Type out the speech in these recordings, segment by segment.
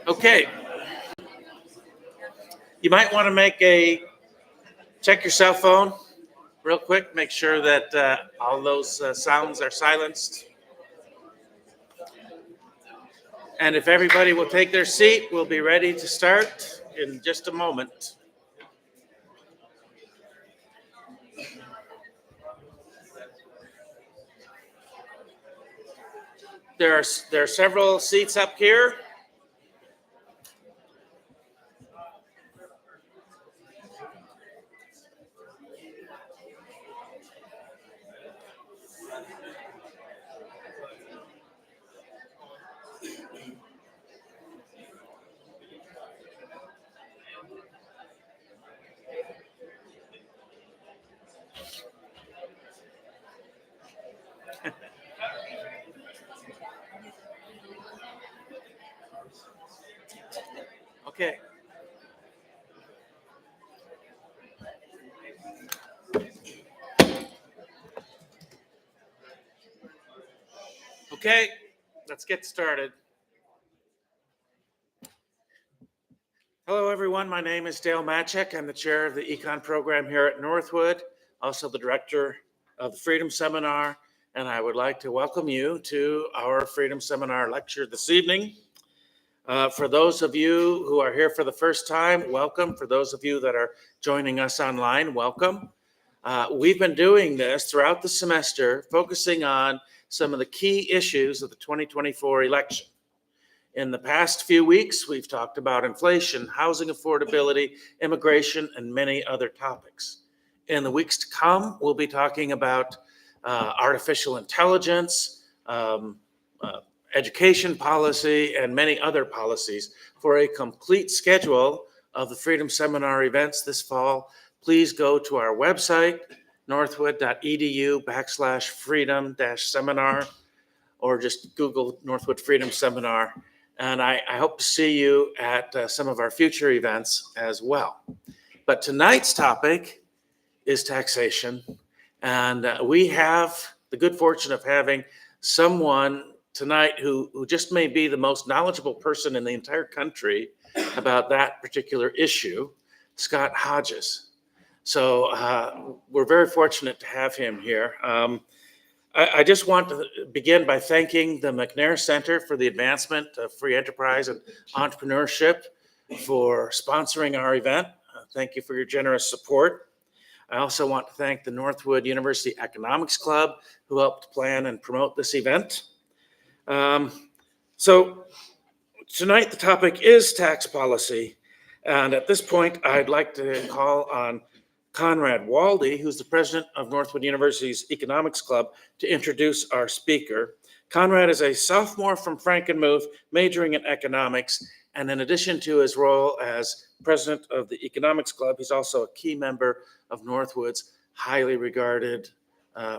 Okay. You might want to check your cell phone real quick, make sure that all those sounds are silenced. And if everybody will take their seat, we'll be ready to start in just a moment. There are several seats up here. Okay. Okay, let's get started. Hello, everyone. My name is Dale Matchek. I'm the chair of the Econ program here at Northwood, also the director of the Freedom Seminar, and I would like to welcome you to our Freedom Seminar lecture this evening. For those of you who are here for the first time, welcome. For those of you that are joining us online, welcome. We've been doing this throughout the semester, focusing on some of the key issues of the 2024 election. In the past few weeks, we've talked about inflation, housing affordability, immigration, and many other topics. In the weeks to come, we'll be talking about artificial intelligence, education policy, and many other policies. For a complete schedule of the Freedom Seminar events this fall, please go to our website, northwood.edu/freedom-seminar, or just Google Northwood Freedom Seminar. And I hope to see you at some of our future events as well. But tonight's topic is taxation. And we have the good fortune of having someone tonight who just may be the most knowledgeable person in the entire country about that particular issue, Scott Hodges. So we're very fortunate to have him here. I just want to begin by thanking the McNair Center for the Advancement of Free Enterprise and Entrepreneurship for sponsoring our event. Thank you for your generous support. I also want to thank the Northwood University Economics Club, who helped plan and promote this event. So tonight the topic is tax policy. And at this point, I'd like to call on Conrad Waldy, who's the president of Northwood University's Economics Club, to introduce our speaker. Conrad is a sophomore from Frankenmuth, majoring in economics, and in addition to his role as president of the Economics Club, he's also a key member of Northwood's highly regarded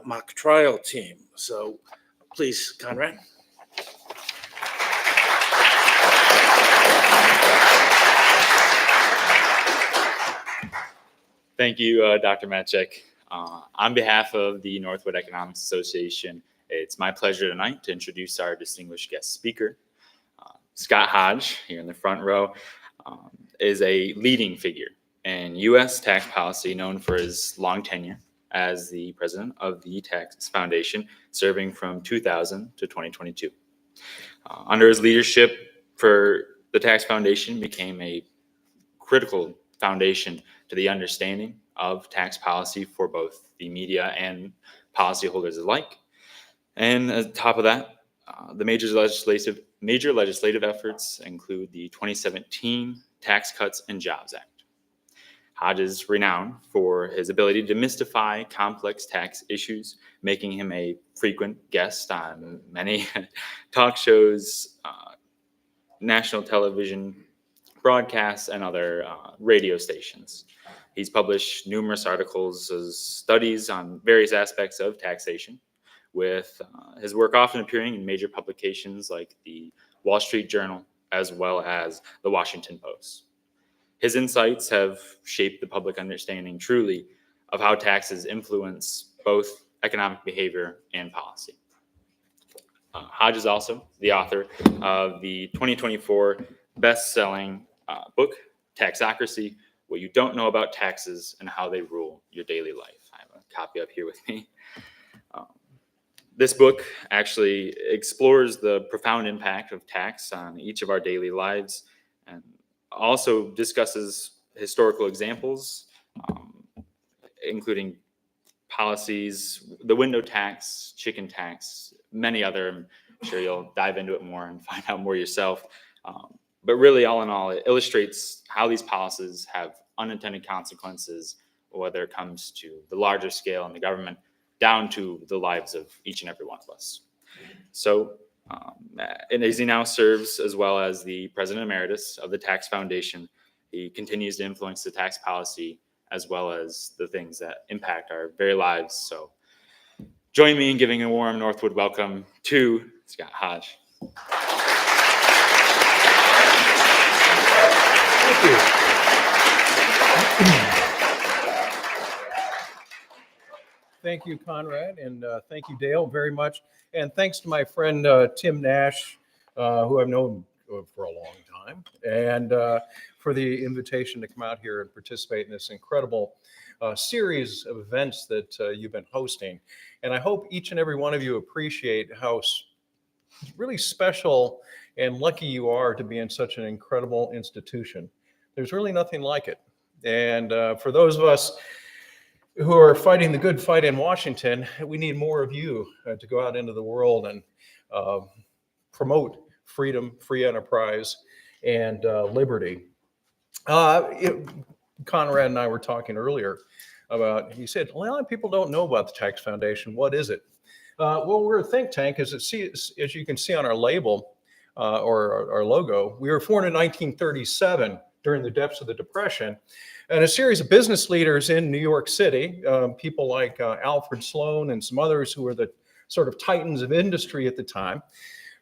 mock trial team. So please, Conrad. Thank you, Dr. Matchek. On behalf of the Northwood Economics Association, it's my pleasure tonight to introduce our distinguished guest speaker. Scott Hodge, here in the front row, is a leading figure in U.S. tax policy, known for his long tenure as the president of the Tax Foundation, serving from 2000 to 2022. Under his leadership, the Tax Foundation became a critical foundation to the understanding of tax policy for both the media and policyholders alike. And on top of that, the major legislative efforts include the 2017 Tax Cuts and Jobs Act. Hodge is renowned for his ability to demystify complex tax issues, making him a frequent guest on many talk shows, national television broadcasts, and other radio stations. He's published numerous articles as studies on various aspects of taxation, with his work often appearing in major publications like the Wall Street Journal, as well as the Washington Post. His insights have shaped the public understanding truly of how taxes influence both economic behavior and policy. Hodge is also the author of the 2024 best-selling book, Taxocracy: What You Don't Know About Taxes and How They Rule Your Daily Life. I have a copy up here with me. This book actually explores the profound impact of tax on each of our daily lives and also discusses historical examples, including policies, the window tax, chicken tax, many other. I'm sure you'll dive into it more and find out more yourself. But really, all in all, it illustrates how these policies have unintended consequences, whether it comes to the larger scale in the government, down to the lives of each and every one of us. So, and as he now serves as well as the President Emeritus of the Tax Foundation, he continues to influence the tax policy as well as the things that impact our very lives. So join me in giving a warm Northwood welcome to Scott Hodge. Thank you. Thank you, Conrad, and thank you, Dale, very much. And thanks to my friend Tim Nash, who I've known for a long time, and for the invitation to come out here and participate in this incredible series of events that you've been hosting. And I hope each and every one of you appreciate how really special and lucky you are to be in such an incredible institution. There's really nothing like it. And for those of us who are fighting the good fight in Washington, we need more of you to go out into the world and promote freedom, free enterprise, and liberty. Conrad and I were talking earlier about, he said, well, a lot of people don't know about the Tax Foundation. What is it? Well, we're a think tank, as you can see on our label or our logo. We were formed in 1937 during the depths of the Depression. And a series of business leaders in New York City, people like Alfred Sloan and some others who were the sort of titans of industry at the time,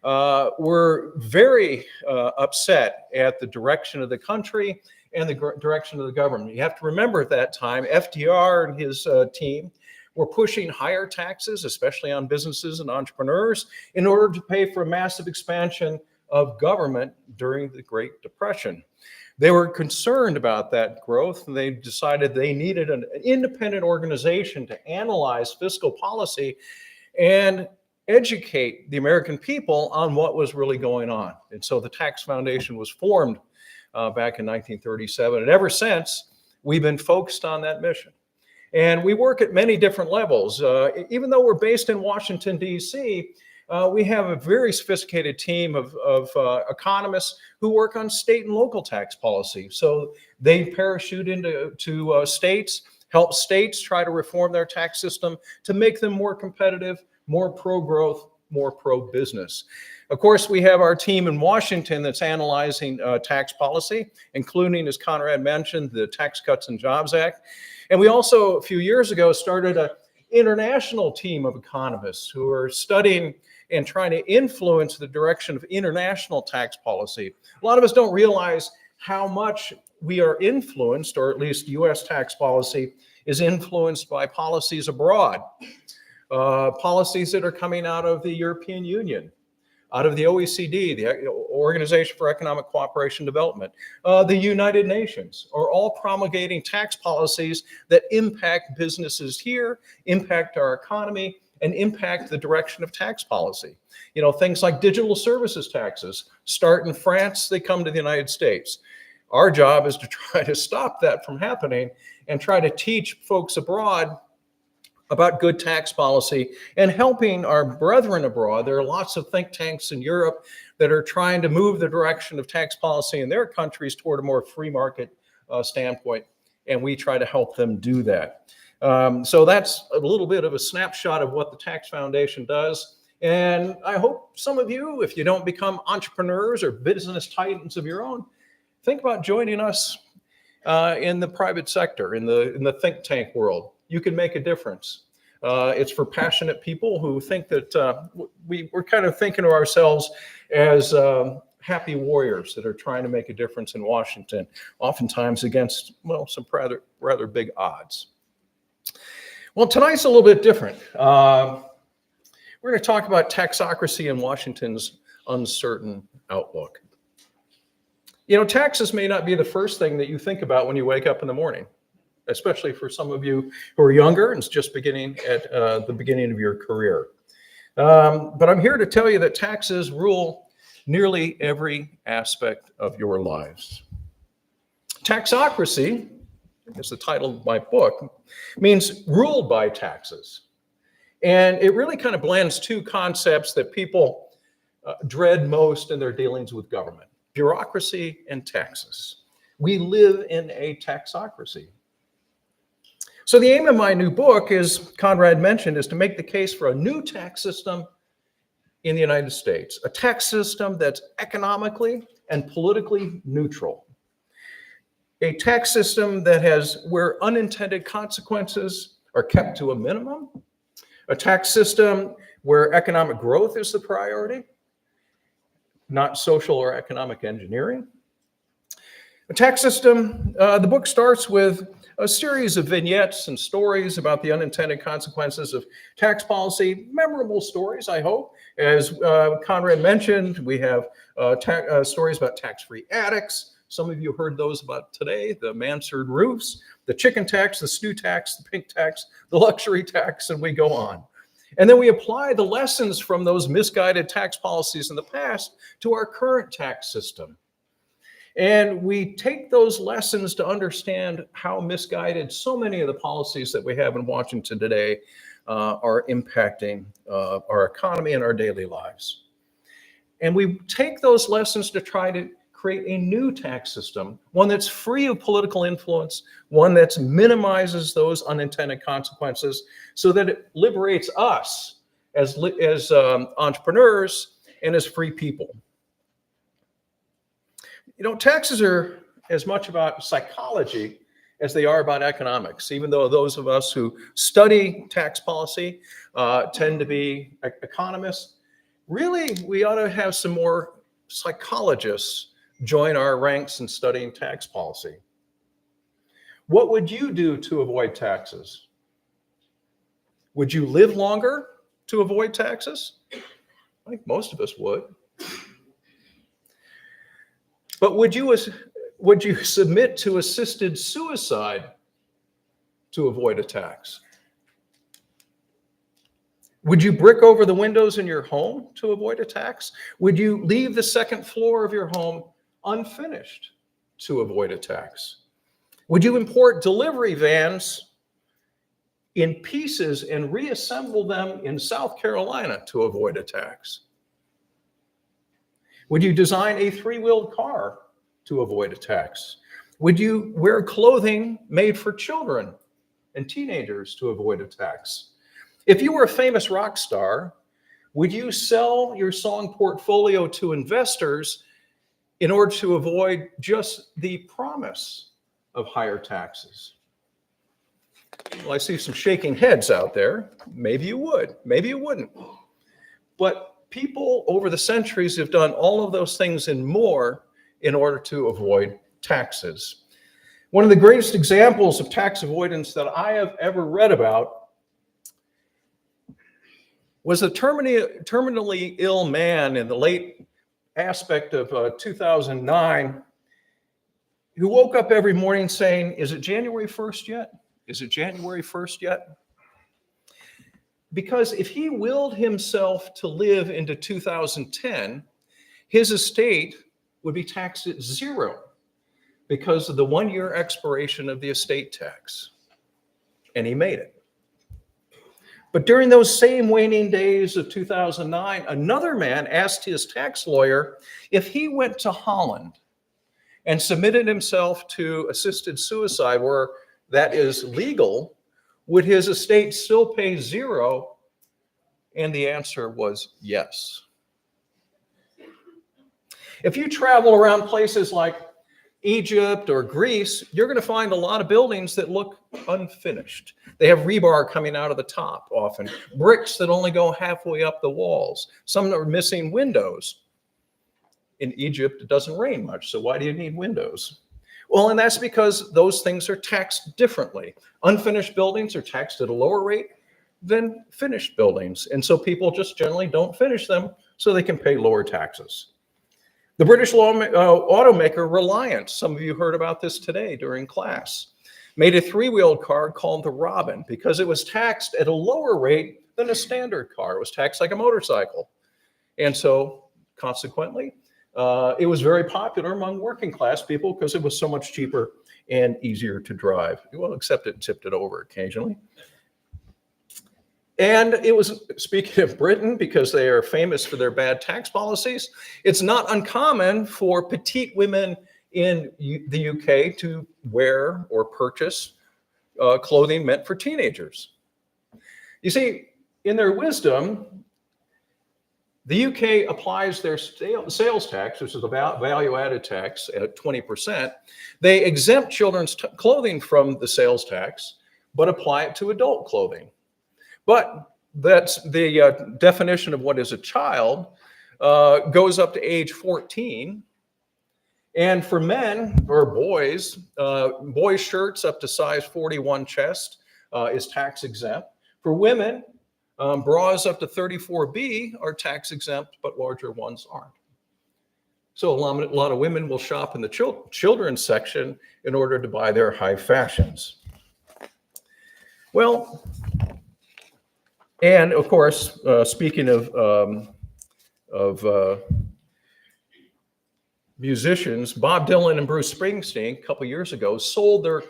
were very upset at the direction of the country and the direction of the government. You have to remember at that time, FDR and his team were pushing higher taxes, especially on businesses and entrepreneurs, in order to pay for a massive expansion of government during the Great Depression. They were concerned about that growth, and they decided they needed an independent organization to analyze fiscal policy and educate the American people on what was really going on. And so the Tax Foundation was formed back in 1937. And ever since, we've been focused on that mission. And we work at many different levels. Even though we're based in Washington, D.C., we have a very sophisticated team of economists who work on state and local tax policy. So they parachute into states, help states try to reform their tax system to make them more competitive, more pro-growth, more pro-business. Of course, we have our team in Washington that's analyzing tax policy, including, as Conrad mentioned, the Tax Cuts and Jobs Act. And we also, a few years ago, started an international team of economists who are studying and trying to influence the direction of international tax policy. A lot of us don't realize how much we are influenced, or at least U.S. tax policy is influenced by policies abroad, policies that are coming out of the European Union, out of the OECD, the Organization for Economic Cooperation and Development, the United Nations, are all promulgating tax policies that impact businesses here, impact our economy, and impact the direction of tax policy. You know, things like digital services taxes start in France, they come to the United States. Our job is to try to stop that from happening and try to teach folks abroad about good tax policy and helping our brethren abroad. There are lots of think tanks in Europe that are trying to move the direction of tax policy in their countries toward a more free market standpoint, and we try to help them do that. So that's a little bit of a snapshot of what the Tax Foundation does. And I hope some of you, if you don't become entrepreneurs or business titans of your own, think about joining us in the private sector, in the think tank world. You can make a difference. It's for passionate people who think that we're kind of thinking of ourselves as happy warriors that are trying to make a difference in Washington, oftentimes against, well, some rather big odds. Well, tonight's a little bit different. We're going to talk about taxocracy and Washington's uncertain outlook. You know, taxes may not be the first thing that you think about when you wake up in the morning, especially for some of you who are younger and just beginning at the beginning of your career. But I'm here to tell you that taxes rule nearly every aspect of your lives. Taxocracy, as the title of my book, means ruled by taxes. And it really kind of blends two concepts that people dread most in their dealings with government: bureaucracy and taxes. We live in a taxocracy. So the aim of my new book, as Conrad mentioned, is to make the case for a new tax system in the United States, a tax system that's economically and politically neutral. A tax system that has where unintended consequences are kept to a minimum. A tax system where economic growth is the priority, not social or economic engineering. A tax system, the book starts with a series of vignettes and stories about the unintended consequences of tax policy. Memorable stories, I hope. As Conrad mentioned, we have stories about tax-free attics. Some of you heard those about today: the mansard roofs, the chicken tax, the stew tax, the pink tax, the luxury tax, and we go on. And then we apply the lessons from those misguided tax policies in the past to our current tax system. And we take those lessons to understand how misguided so many of the policies that we have in Washington today are impacting our economy and our daily lives. And we take those lessons to try to create a new tax system, one that's free of political influence, one that minimizes those unintended consequences so that it liberates us as entrepreneurs and as free people. You know, taxes are as much about psychology as they are about economics, even though those of us who study tax policy tend to be economists. Really, we ought to have some more psychologists join our ranks in studying tax policy. What would you do to avoid taxes? Would you live longer to avoid taxes? I think most of us would. But would you submit to assisted suicide to avoid a tax? Would you brick over the windows in your home to avoid a tax? Would you leave the second floor of your home unfinished to avoid a tax? Would you import delivery vans in pieces and reassemble them in South Carolina to avoid a tax? Would you design a three-wheeled car to avoid a tax? Would you wear clothing made for children and teenagers to avoid a tax? If you were a famous rock star, would you sell your song portfolio to investors in order to avoid just the promise of higher taxes? Well, I see some shaking heads out there. Maybe you would, maybe you wouldn't. But people over the centuries have done all of those things and more in order to avoid taxes. One of the greatest examples of tax avoidance that I have ever read about was a terminally ill man in the late aspect of 2009 who woke up every morning saying, "Is it January 1st yet? Is it January 1st yet?" Because if he willed himself to live into 2010, his estate would be taxed at zero because of the 1-year expiration of the estate tax. And he made it. But during those same waning days of 2009, another man asked his tax lawyer if he went to Holland and submitted himself to assisted suicide, where that is legal, would his estate still pay zero? And the answer was yes. If you travel around places like Egypt or Greece, you're going to find a lot of buildings that look unfinished. They have rebar coming out of the top often, bricks that only go halfway up the walls. Some are missing windows. In Egypt, it doesn't rain much, so why do you need windows? Well, and that's because those things are taxed differently. Unfinished buildings are taxed at a lower rate than finished buildings. And so people just generally don't finish them so they can pay lower taxes. The British automaker Reliance, some of you heard about this today during class, made a three-wheeled car called the Robin because it was taxed at a lower rate than a standard car. It was taxed like a motorcycle. And so consequently, it was very popular among working class people because it was so much cheaper and easier to drive. Well, except it tipped it over occasionally. And it was, speaking of Britain, because they are famous for their bad tax policies, it's not uncommon for petite women in the UK to wear or purchase clothing meant for teenagers. You see, in their wisdom, the UK applies their sales tax, which is a value-added tax at 20%. They exempt children's clothing from the sales tax, but apply it to adult clothing. But that's the definition of what is a child goes up to age 14. And for men or boys, boys' shirts up to size 41 chest is tax exempt. For women, bras up to 34B are tax exempt, but larger ones aren't. So a lot of women will shop in the children's section in order to buy their high fashions. Well, and of course, speaking of musicians, Bob Dylan and Bruce Springsteen a couple years ago sold their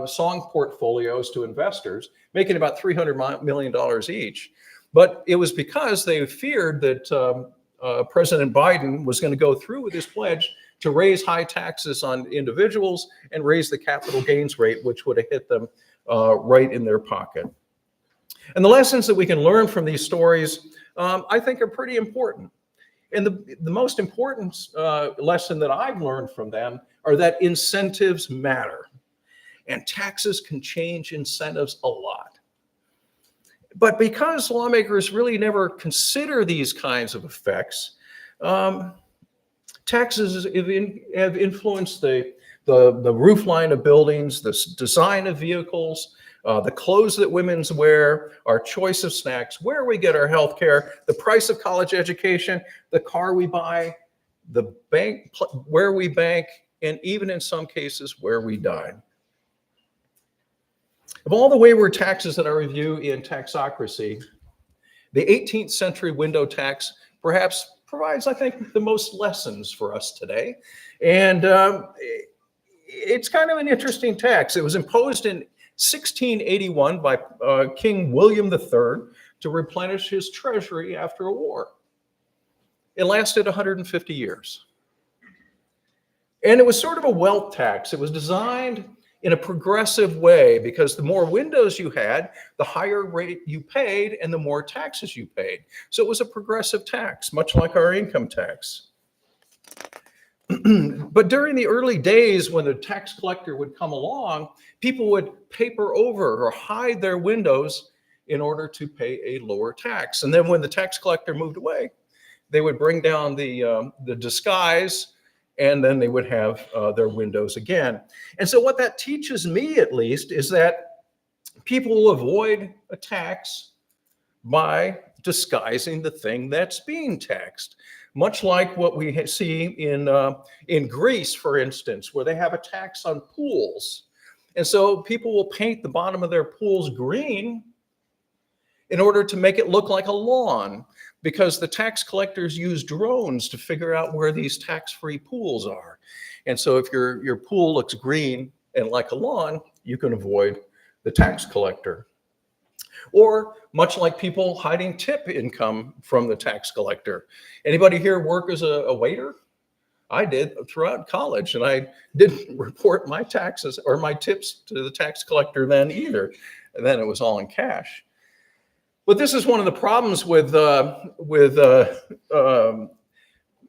song portfolios to investors, making about $300 million each. But it was because they feared that President Biden was going to go through with his pledge to raise high taxes on individuals and raise the capital gains rate, which would have hit them right in their pocket. And the lessons that we can learn from these stories, I think, are pretty important. And the most important lesson that I've learned from them are that incentives matter. And taxes can change incentives a lot. But because lawmakers really never consider these kinds of effects, taxes have influenced the roofline of buildings, the design of vehicles, the clothes that women wear, our choice of snacks, where we get our health care, the price of college education, the car we buy, the bank, where we bank, and even in some cases where we dine. Of all the wayward taxes that I review in Taxocracy, the 18th century window tax perhaps provides, I think, the most lessons for us today. And it's kind of an interesting tax. It was imposed in 1681 by King William III to replenish his treasury after a war. It lasted 150 years. And it was sort of a wealth tax. It was designed in a progressive way because the more windows you had, the higher rate you paid and the more taxes you paid. So it was a progressive tax, much like our income tax. But during the early days when the tax collector would come along, people would paper over or hide their windows in order to pay a lower tax. And then when the tax collector moved away, they would bring down the disguise, and then they would have their windows again. And so what that teaches me, at least, is that people will avoid a tax by disguising the thing that's being taxed. Much like what we see in Greece, for instance, where they have a tax on pools. And so people will paint the bottom of their pools green in order to make it look like a lawn, because the tax collectors use drones to figure out where these tax-free pools are. And so if your pool looks green and like a lawn, you can avoid the tax collector. Or much like people hiding tip income from the tax collector. Anybody here work as a waiter? I did throughout college, and I didn't report my taxes or my tips to the tax collector then either. And then it was all in cash. But this is one of the problems with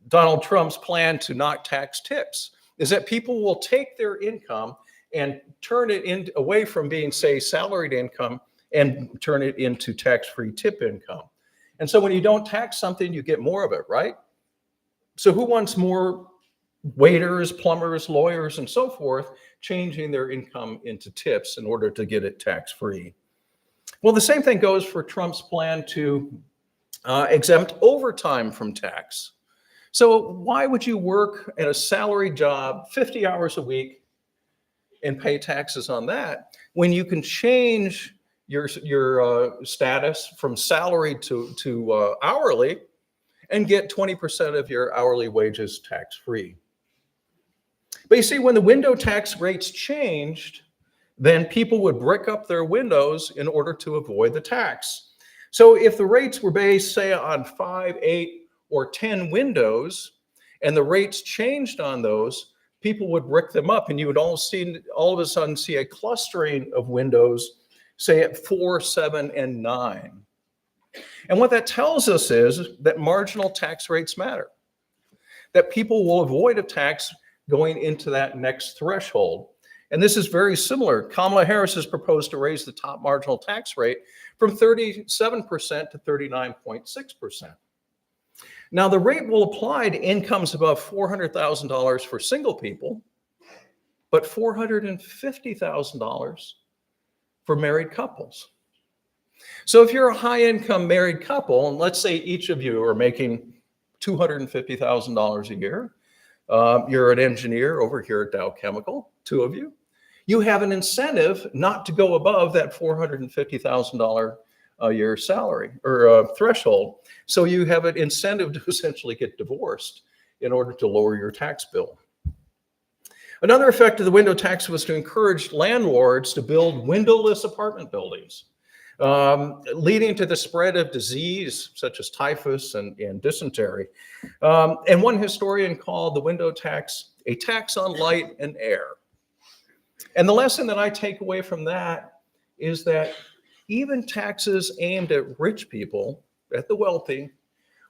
Donald Trump's plan to not tax tips, is that people will take their income and turn it away from being, say, salaried income and turn it into tax-free tip income. And so when you don't tax something, you get more of it, right? So who wants more waiters, plumbers, lawyers, and so forth, changing their income into tips in order to get it tax-free. Well, the same thing goes for Trump's plan to exempt overtime from tax. So why would you work at a salary job 50 hours a week and pay taxes on that when you can change your status from salary to hourly and get 20% of your hourly wages tax-free? But you see, when the window tax rates changed, then people would brick up their windows in order to avoid the tax. So if the rates were based, say, on 5, 8, or 10 windows, and the rates changed on those, people would brick them up, and you would all of a sudden see a clustering of windows, say at 4, 7, and 9. And what that tells us is that marginal tax rates matter, that people will avoid a tax going into that next threshold. And this is very similar. Kamala Harris has proposed to raise the top marginal tax rate from 37% to 39.6%. Now, the rate will apply to incomes above $400,000 for single people, but $450,000 for married couples. So if you're a high-income married couple, and let's say each of you are making $250,000 a year, you're an engineer over here at Dow Chemical, two of you, you have an incentive not to go above that $450,000 a year salary or threshold. So you have an incentive to essentially get divorced in order to lower your tax bill. Another effect of the window tax was to encourage landlords to build windowless apartment buildings, leading to the spread of disease such as typhus and dysentery. And one historian called the window tax a tax on light and air. And the lesson that I take away from that is that even taxes aimed at rich people, at the wealthy,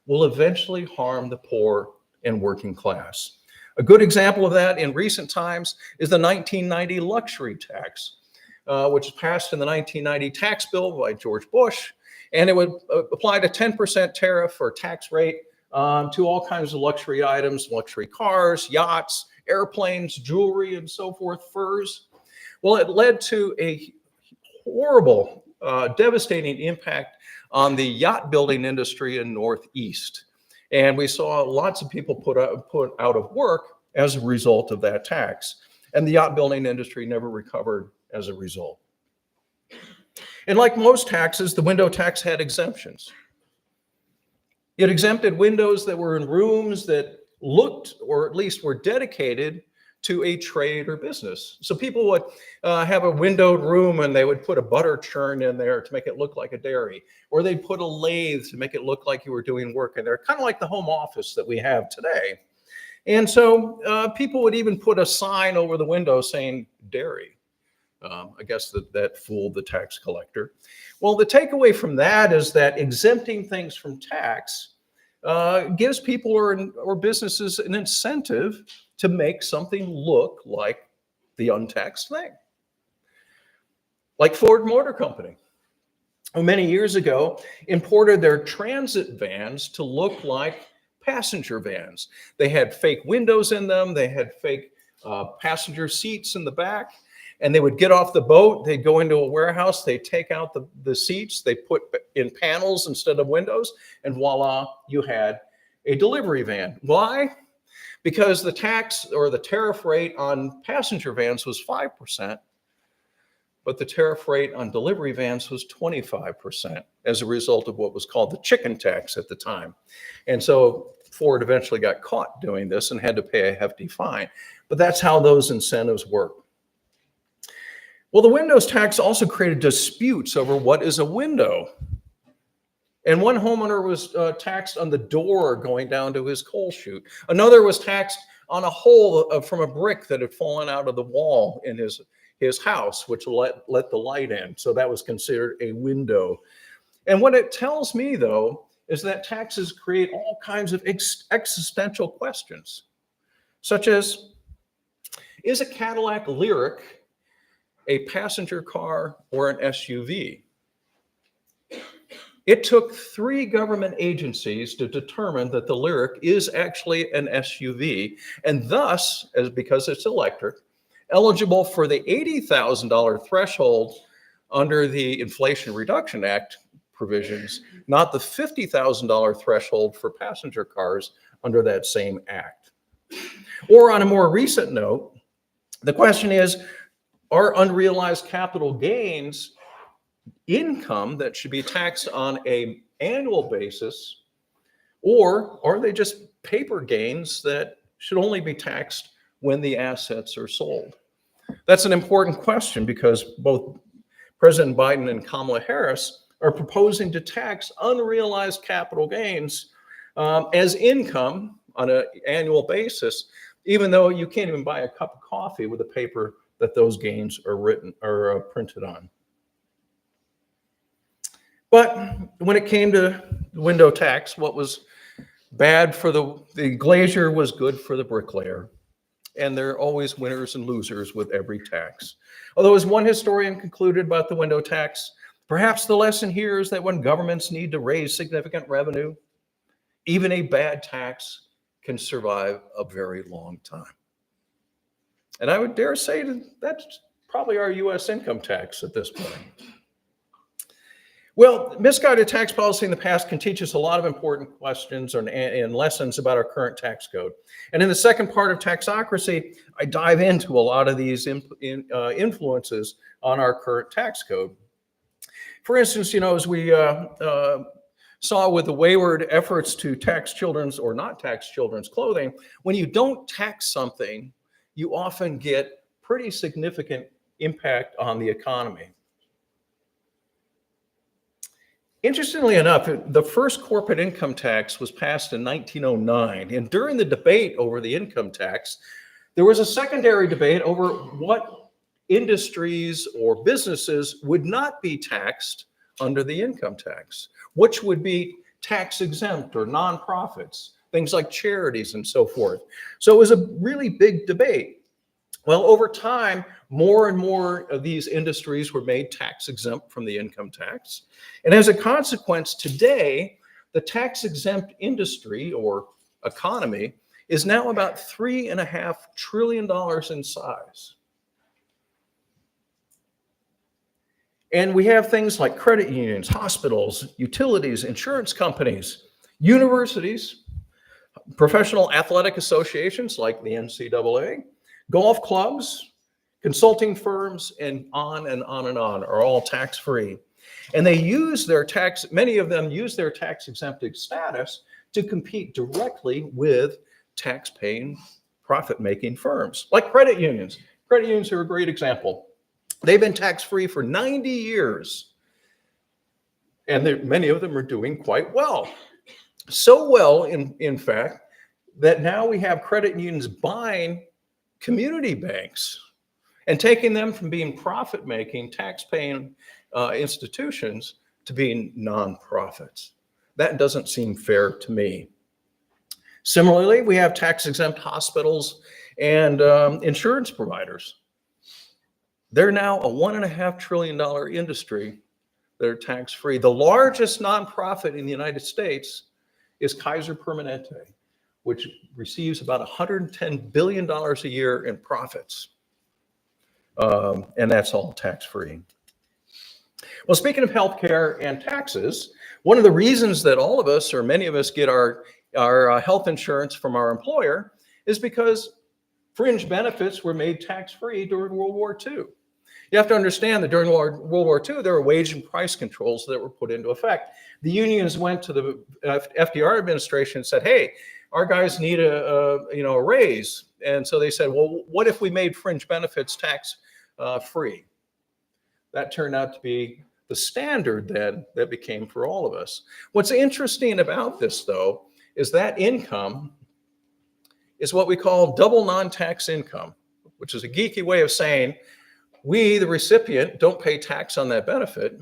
will eventually harm the poor and working class. A good example of that in recent times is the 1990 luxury tax, which was passed in the 1990 tax bill by George Bush, and it would apply a 10% tariff or tax rate to all kinds of luxury items, luxury cars, yachts, airplanes, jewelry, and so forth, furs. Well, it led to a horrible, devastating impact on the yacht building industry in Northeast. And we saw lots of people put out of work as a result of that tax. And the yacht building industry never recovered as a result. And like most taxes, the window tax had exemptions. It exempted windows that were in rooms that looked, or at least were dedicated to a trade or business. So people would have a windowed room and they would put a butter churn in there to make it look like a dairy, or they'd put a lathe to make it look like you were doing work in there, kind of like the home office that we have today. And so people would even put a sign over the window saying dairy. I guess that fooled the tax collector. Well, the takeaway from that is that exempting things from tax gives people or businesses an incentive to make something look like the untaxed thing. Like Ford Motor Company, who many years ago imported their transit vans to look like passenger vans. They had fake windows in them. They had fake passenger seats in the back. And they would get off the boat, they'd go into a warehouse, they'd take out the seats, they put in panels instead of windows, and voila, you had a delivery van. Why? Because the tax or the tariff rate on passenger vans was 5%, but the tariff rate on delivery vans was 25% as a result of what was called the chicken tax at the time. And so Ford eventually got caught doing this and had to pay a hefty fine. But that's how those incentives work. Well, the windows tax also created disputes over what is a window. And one homeowner was taxed on the door going down to his coal chute. Another was taxed on a hole from a brick that had fallen out of the wall in his house, which let the light in. So that was considered a window. And what it tells me, though, is that taxes create all kinds of existential questions, such as, is a Cadillac Lyriq a passenger car or an SUV? It took 3 government agencies to determine that the Lyric is actually an SUV, and thus, because it's electric, eligible for the $80,000 threshold under the Inflation Reduction Act provisions, not the $50,000 threshold for passenger cars under that same act. Or on a more recent note, the question is, are unrealized capital gains income that should be taxed on an annual basis, or are they just paper gains that should only be taxed when the assets are sold? That's an important question because both President Biden and Kamala Harris are proposing to tax unrealized capital gains as income on an annual basis, even though you can't even buy a cup of coffee with the paper that those gains are printed on. But when it came to the window tax, what was bad for the glazier was good for the bricklayer. And there are always winners and losers with every tax. Although, as one historian concluded about the window tax, perhaps the lesson here is that when governments need to raise significant revenue, even a bad tax can survive a very long time. And I would dare say that that's probably our U.S. income tax at this point. Well, misguided tax policy in the past can teach us a lot of important questions and lessons about our current tax code. And in the second part of Taxocracy, I dive into a lot of these influences on our current tax code. For instance, as we saw with the wayward efforts to tax children's or not tax children's clothing, when you don't tax something, you often get pretty significant impact on the economy. Interestingly enough, the first corporate income tax was passed in 1909. And during the debate over the income tax, there was a secondary debate over what industries or businesses would not be taxed under the income tax, which would be tax exempt or nonprofits, things like charities and so forth. So it was a really big debate. Well, over time, more and more of these industries were made tax exempt from the income tax. And as a consequence, today, the tax exempt industry or economy is now about $3.5 trillion in size. And we have things like credit unions, hospitals, utilities, insurance companies, universities, professional athletic associations like the NCAA, golf clubs, consulting firms, and on and on and on are all tax-free. And they use their many of them use their tax-exempted status to compete directly with tax-paying, profit-making firms, like credit unions. Credit unions are a great example. They've been tax-free for 90 years, and many of them are doing quite well. So well, in fact, that now we have credit unions buying community banks and taking them from being profit-making, tax-paying institutions to being nonprofits. That doesn't seem fair to me. Similarly, we have tax-exempt hospitals and insurance providers. They're now a $1.5 trillion industry that are tax-free. The largest nonprofit in the United States is Kaiser Permanente, which receives about $110 billion a year in profits. And that's all tax-free. Well, speaking of healthcare and taxes, one of the reasons that all of us, or many of us, get our health insurance from our employer is because fringe benefits were made tax-free during World War II. You have to understand that during World War II, there were wage and price controls that were put into effect. The unions went to the FDR administration and said, hey, our guys need a raise. And so they said, well, what if we made fringe benefits tax free? That turned out to be the standard that became for all of us. What's interesting about this, though, is that income is what we call double non-tax income, which is a geeky way of saying we, the recipient, don't pay tax on that benefit,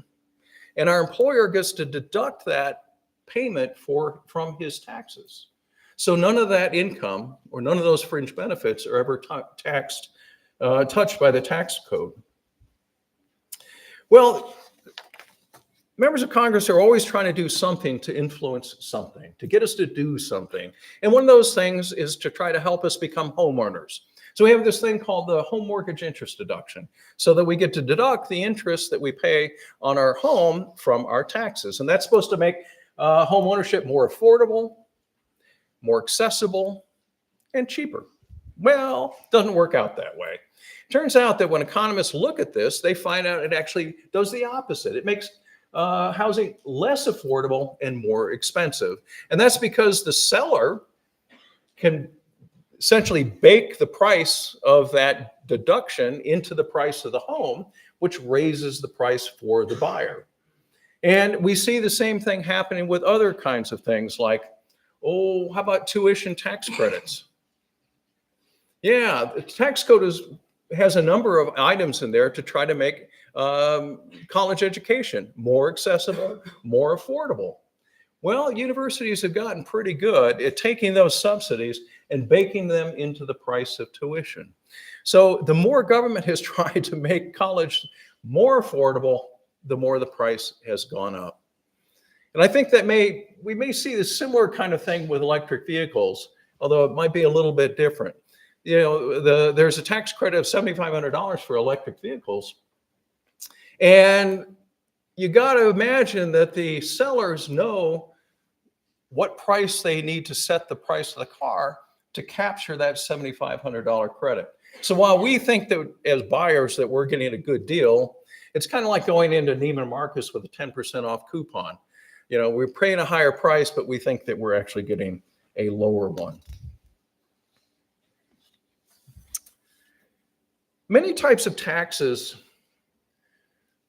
and our employer gets to deduct that payment from his taxes. So none of that income or none of those fringe benefits are ever touched by the tax code. Well, Members of Congress are always trying to do something to influence something, to get us to do something. And one of those things is to try to help us become homeowners. So we have this thing called the home mortgage interest deduction, so that we get to deduct the interest that we pay on our home from our taxes. And that's supposed to make home ownership more affordable, more accessible, and cheaper. Well, it doesn't work out that way. It turns out that when economists look at this, they find out it actually does the opposite. It makes housing less affordable and more expensive. And that's because the seller can essentially bake the price of that deduction into the price of the home, which raises the price for the buyer. And we see the same thing happening with other kinds of things like, oh, how about tuition tax credits? Yeah, the tax code has a number of items in there to try to make college education more accessible, more affordable. Well, universities have gotten pretty good at taking those subsidies and baking them into the price of tuition. So the more government has tried to make college more affordable, the more the price has gone up. And I think that we may see a similar kind of thing with electric vehicles, although it might be a little bit different. You know, there's a tax credit of $7,500 for electric vehicles. And you got to imagine that the sellers know what price they need to set the price of the car to capture that $7,500 credit. So while we think that as buyers that we're getting a good deal, it's kind of like going into Neiman Marcus with a 10% off coupon. You know, we're paying a higher price, but we think that we're actually getting a lower one. Many types of taxes,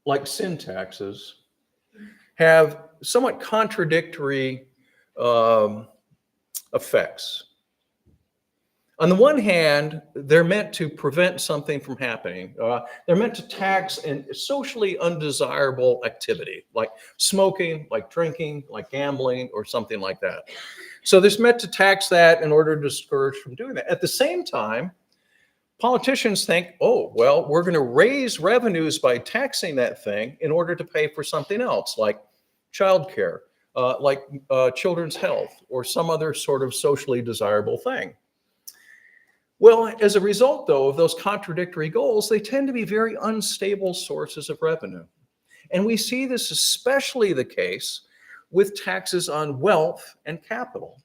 like sin taxes, have somewhat contradictory effects. On the one hand, they're meant to prevent something from happening. They're meant to tax a socially undesirable activity, like smoking, like drinking, like gambling, or something like that. So this meant to tax that in order to discourage from doing that. At the same time, politicians think, oh, well, we're going to raise revenues by taxing that thing in order to pay for something else, like childcare, like children's health, or some other sort of socially desirable thing. Well, as a result, though, of those contradictory goals, they tend to be very unstable sources of revenue. And we see this especially the case with taxes on wealth and capital.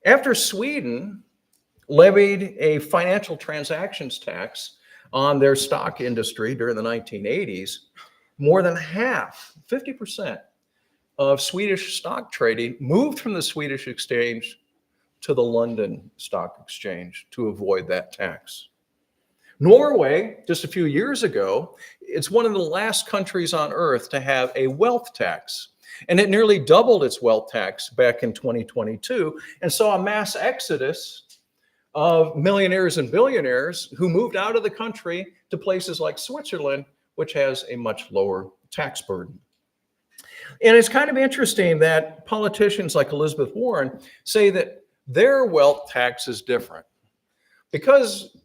After Sweden levied a financial transactions tax on their stock industry during the 1980s, more than half, 50% of Swedish stock trading moved from the Swedish exchange to the London Stock Exchange to avoid that tax. Norway, just a few years ago, it's one of the last countries on earth to have a wealth tax. And it nearly doubled its wealth tax back in 2022 and saw a mass exodus of millionaires and billionaires who moved out of the country to places like Switzerland, which has a much lower tax burden. And it's kind of interesting that politicians like Elizabeth Warren say that their wealth tax is different. Because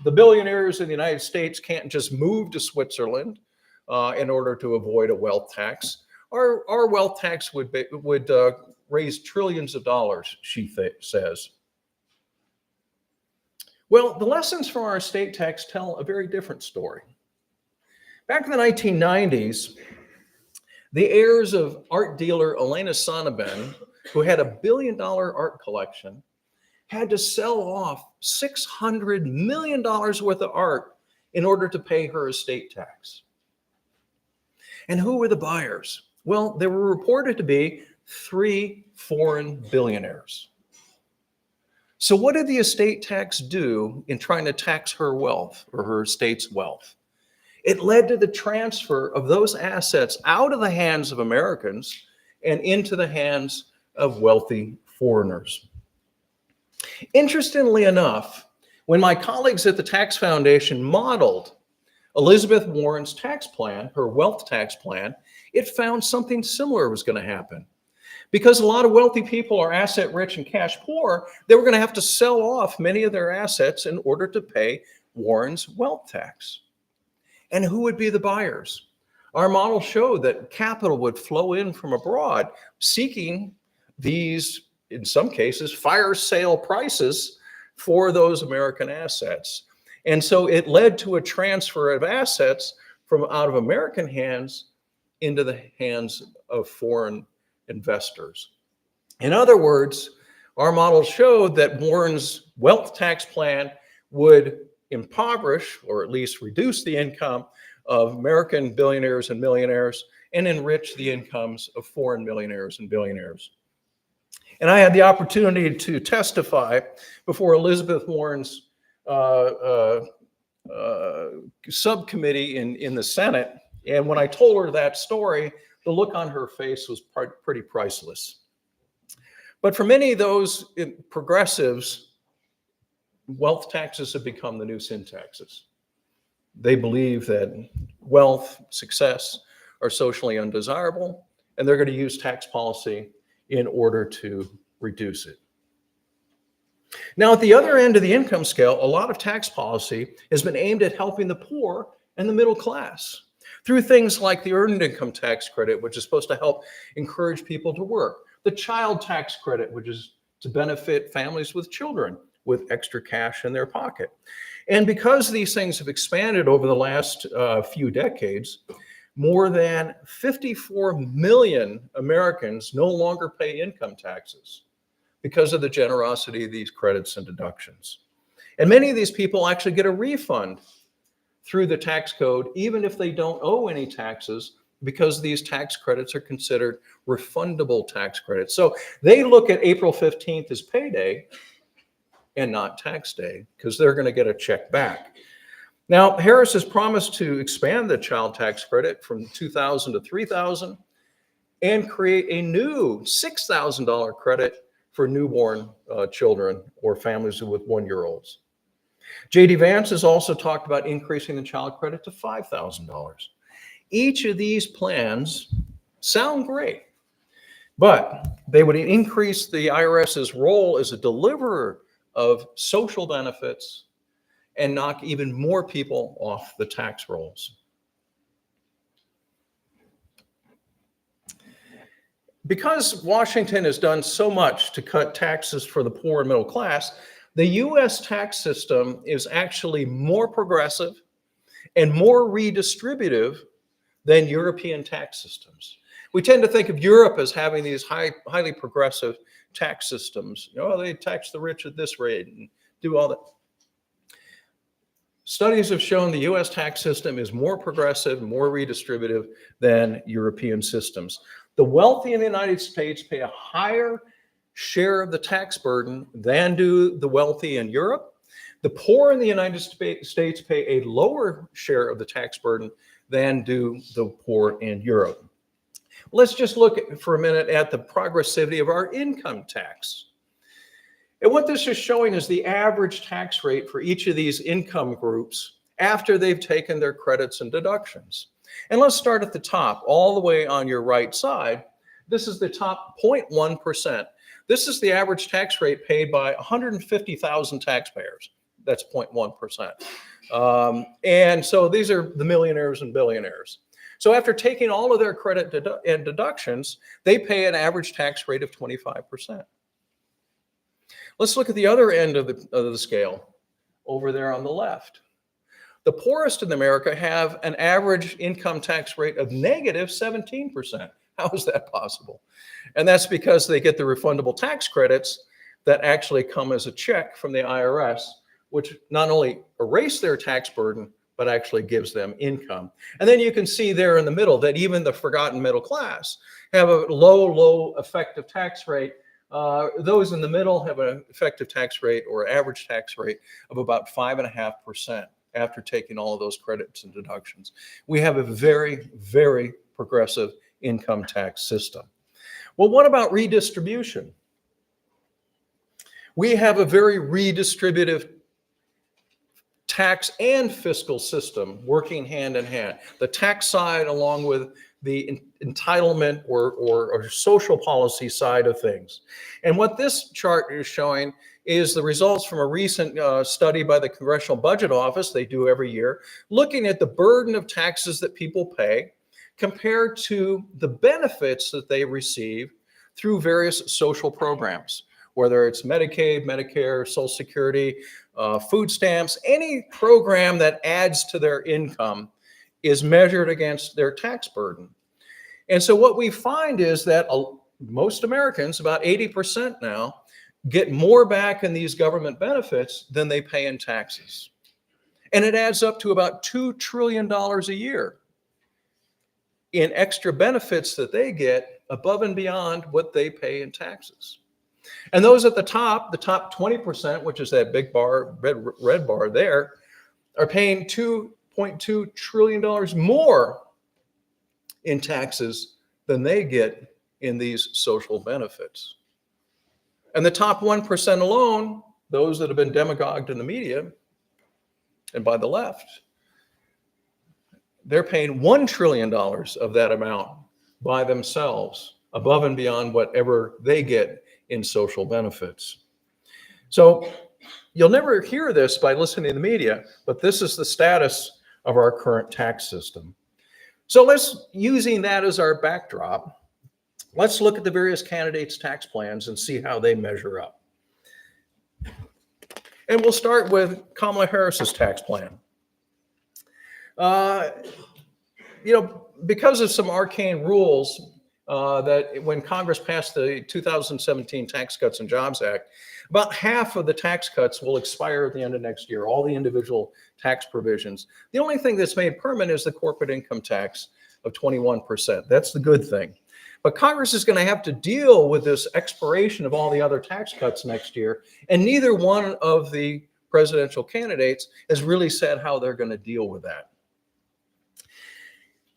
the billionaires in the United States can't just move to Switzerland in order to avoid a wealth tax, our wealth tax would raise trillions of dollars, she says. Well, the lessons from our estate tax tell a very different story. Back in the 1990s, the heirs of art dealer Elena Sonnabend, who had $1 billion art collection, had to sell off $600 million worth of art in order to pay her estate tax. And who were the buyers? Well, there were reported to be 3 foreign billionaires. So what did the estate tax do in trying to tax her wealth or her estate's wealth? It led to the transfer of those assets out of the hands of Americans and into the hands of wealthy foreigners. Interestingly enough, when my colleagues at the Tax Foundation modeled Elizabeth Warren's tax plan, her wealth tax plan, it found something similar was going to happen. Because a lot of wealthy people are asset rich and cash poor, they were going to have to sell off many of their assets in order to pay Warren's wealth tax. And who would be the buyers? Our model showed that capital would flow in from abroad, seeking these, in some cases, fire sale prices for those American assets. And so it led to a transfer of assets from out of American hands into the hands of foreign investors. In other words, our model showed that Warren's wealth tax plan would impoverish, or at least reduce, the income of American billionaires and millionaires and enrich the incomes of foreign millionaires and billionaires. And I had the opportunity to testify before Elizabeth Warren's subcommittee in the Senate. And when I told her that story, the look on her face was pretty priceless. But for many of those progressives, wealth taxes have become the new sin taxes. They believe that wealth, success are socially undesirable, and they're going to use tax policy in order to reduce it. Now, at the other end of the income scale, a lot of tax policy has been aimed at helping the poor and the middle class through things like the earned income tax credit, which is supposed to help encourage people to work, the child tax credit, which is to benefit families with children with extra cash in their pocket. And because these things have expanded over the last few decades, more than 54 million Americans no longer pay income taxes because of the generosity of these credits and deductions. And many of these people actually get a refund through the tax code, even if they don't owe any taxes, because these tax credits are considered refundable tax credits. So they look at April 15th as payday and not tax day, because they're going to get a check back. Now, Harris has promised to expand the child tax credit from $2,000 to $3,000 and create a new $6,000 credit for newborn children or families with 1-year-olds. J.D. Vance has also talked about increasing the child credit to $5,000. Each of these plans sound great, but they would increase the IRS's role as a deliverer of social benefits and knock even more people off the tax rolls. Because Washington has done so much to cut taxes for the poor and middle class, the US tax system is actually more progressive and more redistributive than European tax systems. We tend to think of Europe as having these highly progressive tax systems. You know, they tax the rich at this rate and do all that. Studies have shown the US tax system is more progressive, more redistributive than European systems. The wealthy in the United States pay a higher share of the tax burden than do the wealthy in Europe. The poor in the United States pay a lower share of the tax burden than do the poor in Europe. Let's just look for a minute at the progressivity of our income tax. And what this is showing is the average tax rate for each of these income groups after they've taken their credits and deductions. And let's start at the top, all the way on your right side. This is the top 0.1%. This is the average tax rate paid by 150,000 taxpayers. That's 0.1%. And so these are the millionaires and billionaires. So after taking all of their credit and deductions, they pay an average tax rate of 25%. Let's look at the other end of the scale over there on the left. The poorest in America have an average income tax rate of negative 17%. How is that possible? And that's because they get the refundable tax credits that actually come as a check from the IRS, which not only erase their tax burden, but actually gives them income. And then you can see there in the middle that even the forgotten middle class have a low effective tax rate. Those in the middle have an effective tax rate or average tax rate of about 5.5% after taking all of those credits and deductions. We have a very, very progressive income tax system. Well, what about redistribution? We have a very redistributive tax and fiscal system working hand in hand. The tax side along with the entitlement or social policy side of things. And what this chart is showing is the results from a recent study by the Congressional Budget Office, they do every year, looking at the burden of taxes that people pay compared to the benefits that they receive through various social programs, whether it's Medicaid, Medicare, Social Security, food stamps, any program that adds to their income is measured against their tax burden. And so what we find is that most Americans, about 80% now, get more back in these government benefits than they pay in taxes. And it adds up to about $2 trillion a year in extra benefits that they get above and beyond what they pay in taxes. And those at the top 20%, which is that big bar, red bar there, are paying $2.2 trillion more in taxes than they get in these social benefits. And the top 1% alone, those that have been demagogued in the media and by the left, they're paying $1 trillion of that amount by themselves, above and beyond whatever they get in social benefits. So you'll never hear this by listening to the media, but this is the status of our current tax system. So using that as our backdrop, let's look at the various candidates' tax plans and see how they measure up. And we'll start with Kamala Harris's tax plan. Because of some arcane rules that when Congress passed the 2017 Tax Cuts and Jobs Act, about half of the tax cuts will expire at the end of next year, all the individual tax provisions. The only thing that's made permanent is the corporate income tax of 21%. That's the good thing. But Congress is going to have to deal with this expiration of all the other tax cuts next year, and neither one of the presidential candidates has really said how they're going to deal with that.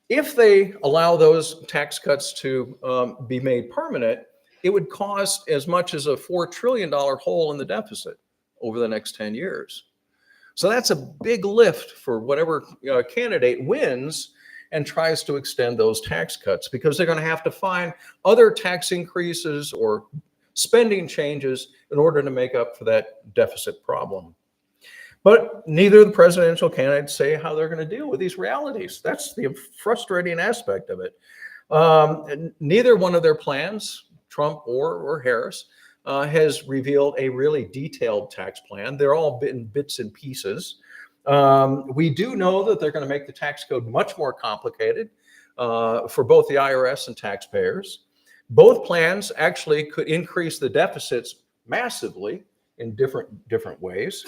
If they allow those tax cuts to be made permanent, it would cost as much as a $4 trillion hole in the deficit over the next 10 years. So that's a big lift for whatever candidate wins and tries to extend those tax cuts, because they're going to have to find other tax increases or spending changes in order to make up for that deficit problem. But neither of the presidential candidates say how they're going to deal with these realities. That's the frustrating aspect of it. Neither one of their plans, Trump or Harris, has revealed a really detailed tax plan. They're all in bits and pieces. We do know that they're going to make the tax code much more complicated for both the IRS and taxpayers. Both plans actually could increase the deficits massively in different ways.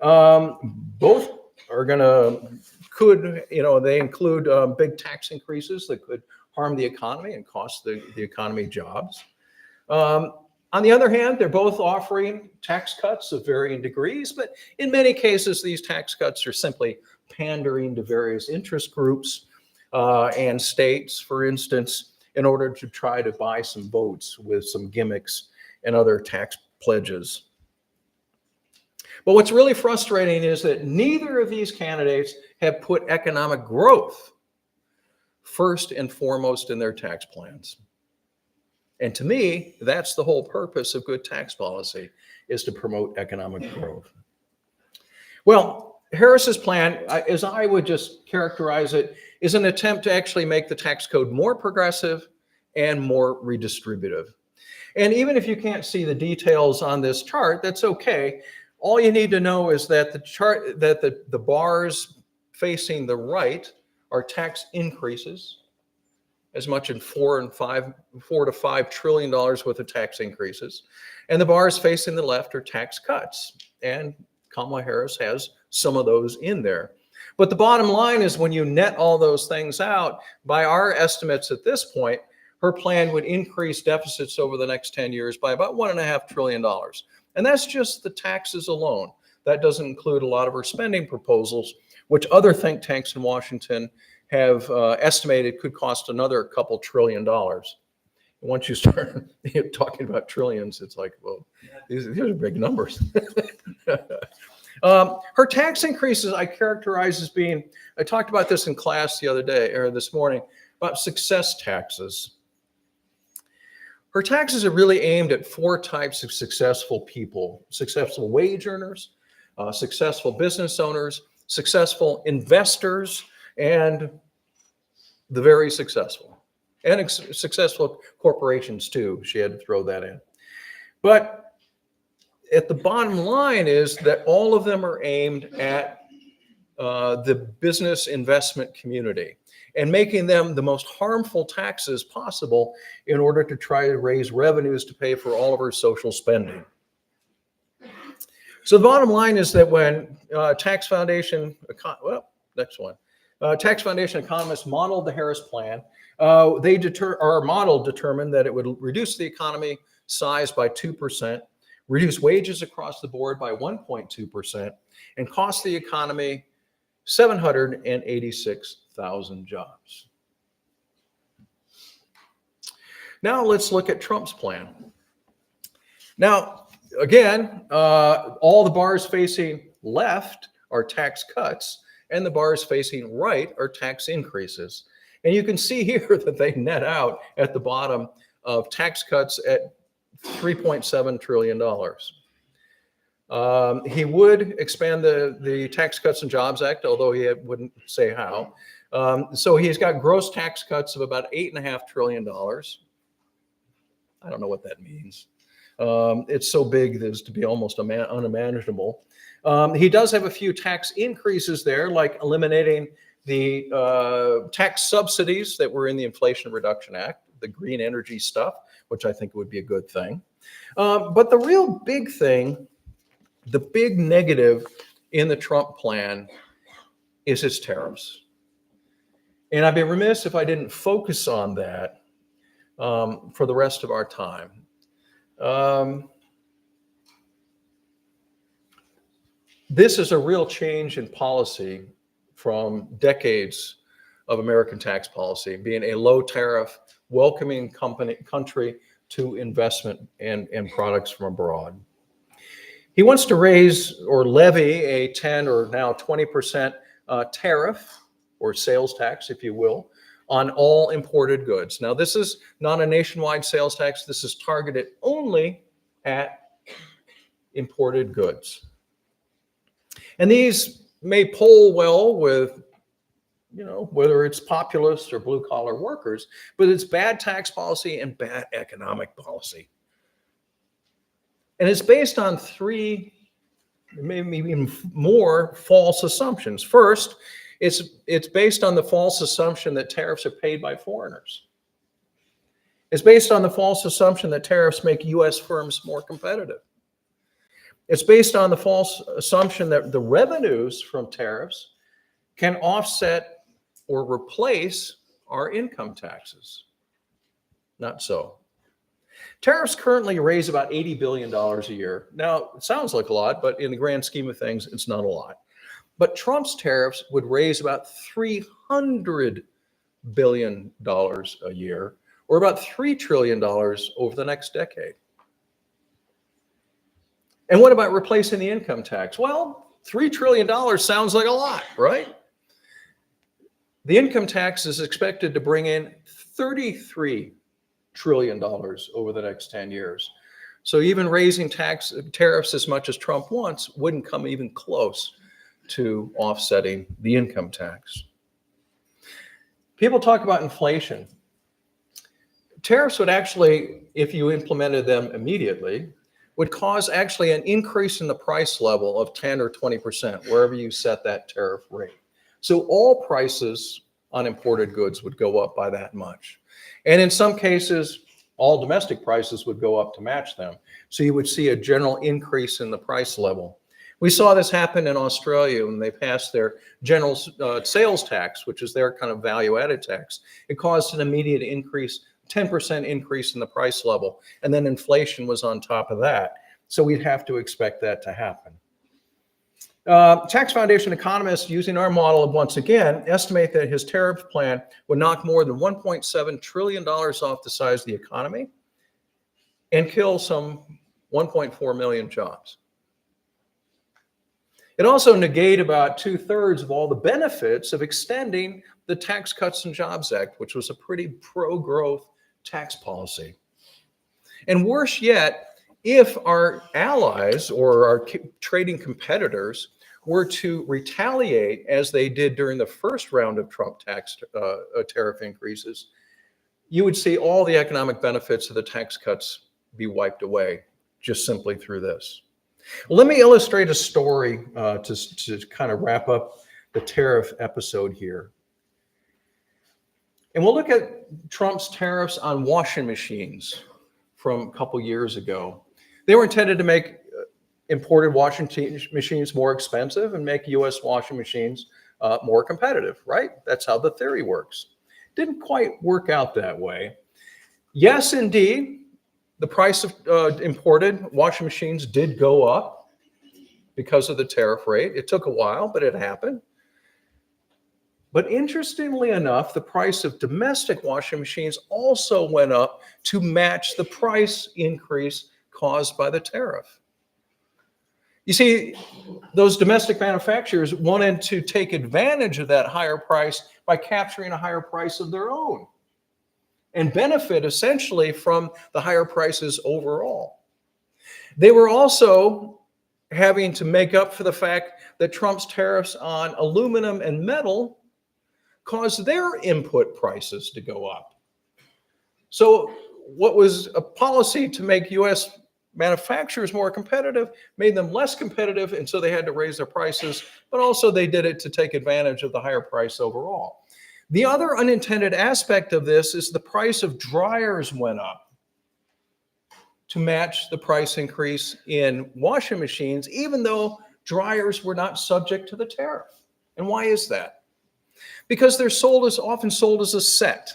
Both are they include big tax increases that could harm the economy and cost the economy jobs. On the other hand, they're both offering tax cuts of varying degrees, but in many cases, these tax cuts are simply pandering to various interest groups and states, for instance, in order to try to buy some votes with some gimmicks and other tax pledges. But what's really frustrating is that neither of these candidates have put economic growth first and foremost in their tax plans. And to me, that's the whole purpose of good tax policy, is to promote economic growth. Well, Harris's plan, as I would just characterize it, is an attempt to actually make the tax code more progressive and more redistributive. And even if you can't see the details on this chart, that's okay. All you need to know is that the bars facing the right are tax increases, as much in $4 to $5 trillion worth of tax increases. And the bars facing the left are tax cuts. And Kamala Harris has some of those in there. But the bottom line is, when you net all those things out, by our estimates at this point, her plan would increase deficits over the next 10 years by about $1.5 trillion. And that's just the taxes alone. That doesn't include a lot of her spending proposals, which other think tanks in Washington have estimated could cost another couple $1 trillion. Once you start talking about trillions, it's like, well, these are big numbers. Her tax increases I characterize as being, I talked about this in class the other day, or this morning, about success taxes. Her taxes are really aimed at 4 types of successful people: successful wage earners, successful business owners, successful investors, and the very successful, and successful corporations too. She had to throw that in. But at the bottom line is that all of them are aimed at the business investment community and making them the most harmful taxes possible in order to try to raise revenues to pay for all of our social spending. So the bottom line is that when Tax Foundation economists modeled the Harris Plan, our model determined that it would reduce the economy size by 2%, reduce wages across the board by 1.2%, and cost the economy 786,000 jobs. Now let's look at Trump's plan. Now, again, all the bars facing left are tax cuts, and the bars facing right are tax increases. And you can see here that they net out at the bottom of tax cuts at $3.7 trillion. He would expand the Tax Cuts and Jobs Act, although he wouldn't say how. So he's got gross tax cuts of about $8.5 trillion. I don't know what that means. It's so big as to be almost unimaginable. He does have a few tax increases there, like eliminating the tax subsidies that were in the Inflation Reduction Act, the green energy stuff, which I think would be a good thing. But the real big thing, the big negative in the Trump plan is his tariffs. And I'd be remiss if I didn't focus on that for the rest of our time. This is a real change in policy from decades of American tax policy, being a low tariff, welcoming country to investment and products from abroad. He wants to raise or levy a 10 or now 20% tariff or sales tax, if you will, on all imported goods. Now, this is not a nationwide sales tax. This is targeted only at imported goods. And these may poll well with, whether it's populists or blue collar workers, but it's bad tax policy and bad economic policy. And it's based on three, maybe even more false assumptions. First, it's based on the false assumption that tariffs are paid by foreigners. It's based on the false assumption that tariffs make U.S. firms more competitive. It's based on the false assumption that the revenues from tariffs can offset or replace our income taxes. Not so. Tariffs currently raise about $80 billion a year. Now, it sounds like a lot, but in the grand scheme of things, it's not a lot. But Trump's tariffs would raise about $300 billion a year, or about $3 trillion over the next decade. And what about replacing the income tax? Well, $3 trillion sounds like a lot, right? The income tax is expected to bring in $33 trillion over the next 10 years. So even raising tariffs as much as Trump wants wouldn't come even close to offsetting the income tax. People talk about inflation. Tariffs would actually, if you implemented them immediately, would cause actually an increase in the price level of 10 or 20%, wherever you set that tariff rate. So all prices on imported goods would go up by that much. And in some cases, all domestic prices would go up to match them. So you would see a general increase in the price level. We saw this happen in Australia when they passed their general sales tax, which is their kind of value-added tax. It caused an immediate increase, 10% increase in the price level. And then inflation was on top of that. So we'd have to expect that to happen. Tax Foundation economists using our model once again estimate that his tariff plan would knock more than $1.7 trillion off the size of the economy and kill some 1.4 million jobs. It also negate about 2/3 of all the benefits of extending the Tax Cuts and Jobs Act, which was a pretty pro-growth tax policy. And worse yet, if our allies or our trading competitors were to retaliate as they did during the first round of Trump tariff increases, you would see all the economic benefits of the tax cuts be wiped away just simply through this. Let me illustrate a story to kind of wrap up the tariff episode here. And we'll look at Trump's tariffs on washing machines from a couple years ago. They were intended to make imported washing machines more expensive and make U.S. washing machines more competitive, right? That's how the theory works. Didn't quite work out that way. Yes, indeed, the price of imported washing machines did go up because of the tariff rate. It took a while, but it happened. But interestingly enough, the price of domestic washing machines also went up to match the price increase caused by the tariff. You see, those domestic manufacturers wanted to take advantage of that higher price by capturing a higher price of their own and benefit essentially from the higher prices overall. They were also having to make up for the fact that Trump's tariffs on aluminum and metal caused their input prices to go up. So what was a policy to make U.S. manufacturers more competitive made them less competitive, and so they had to raise their prices, but also they did it to take advantage of the higher price overall. The other unintended aspect of this is the price of dryers went up to match the price increase in washing machines, even though dryers were not subject to the tariff. And why is that? Because they're often sold as a set.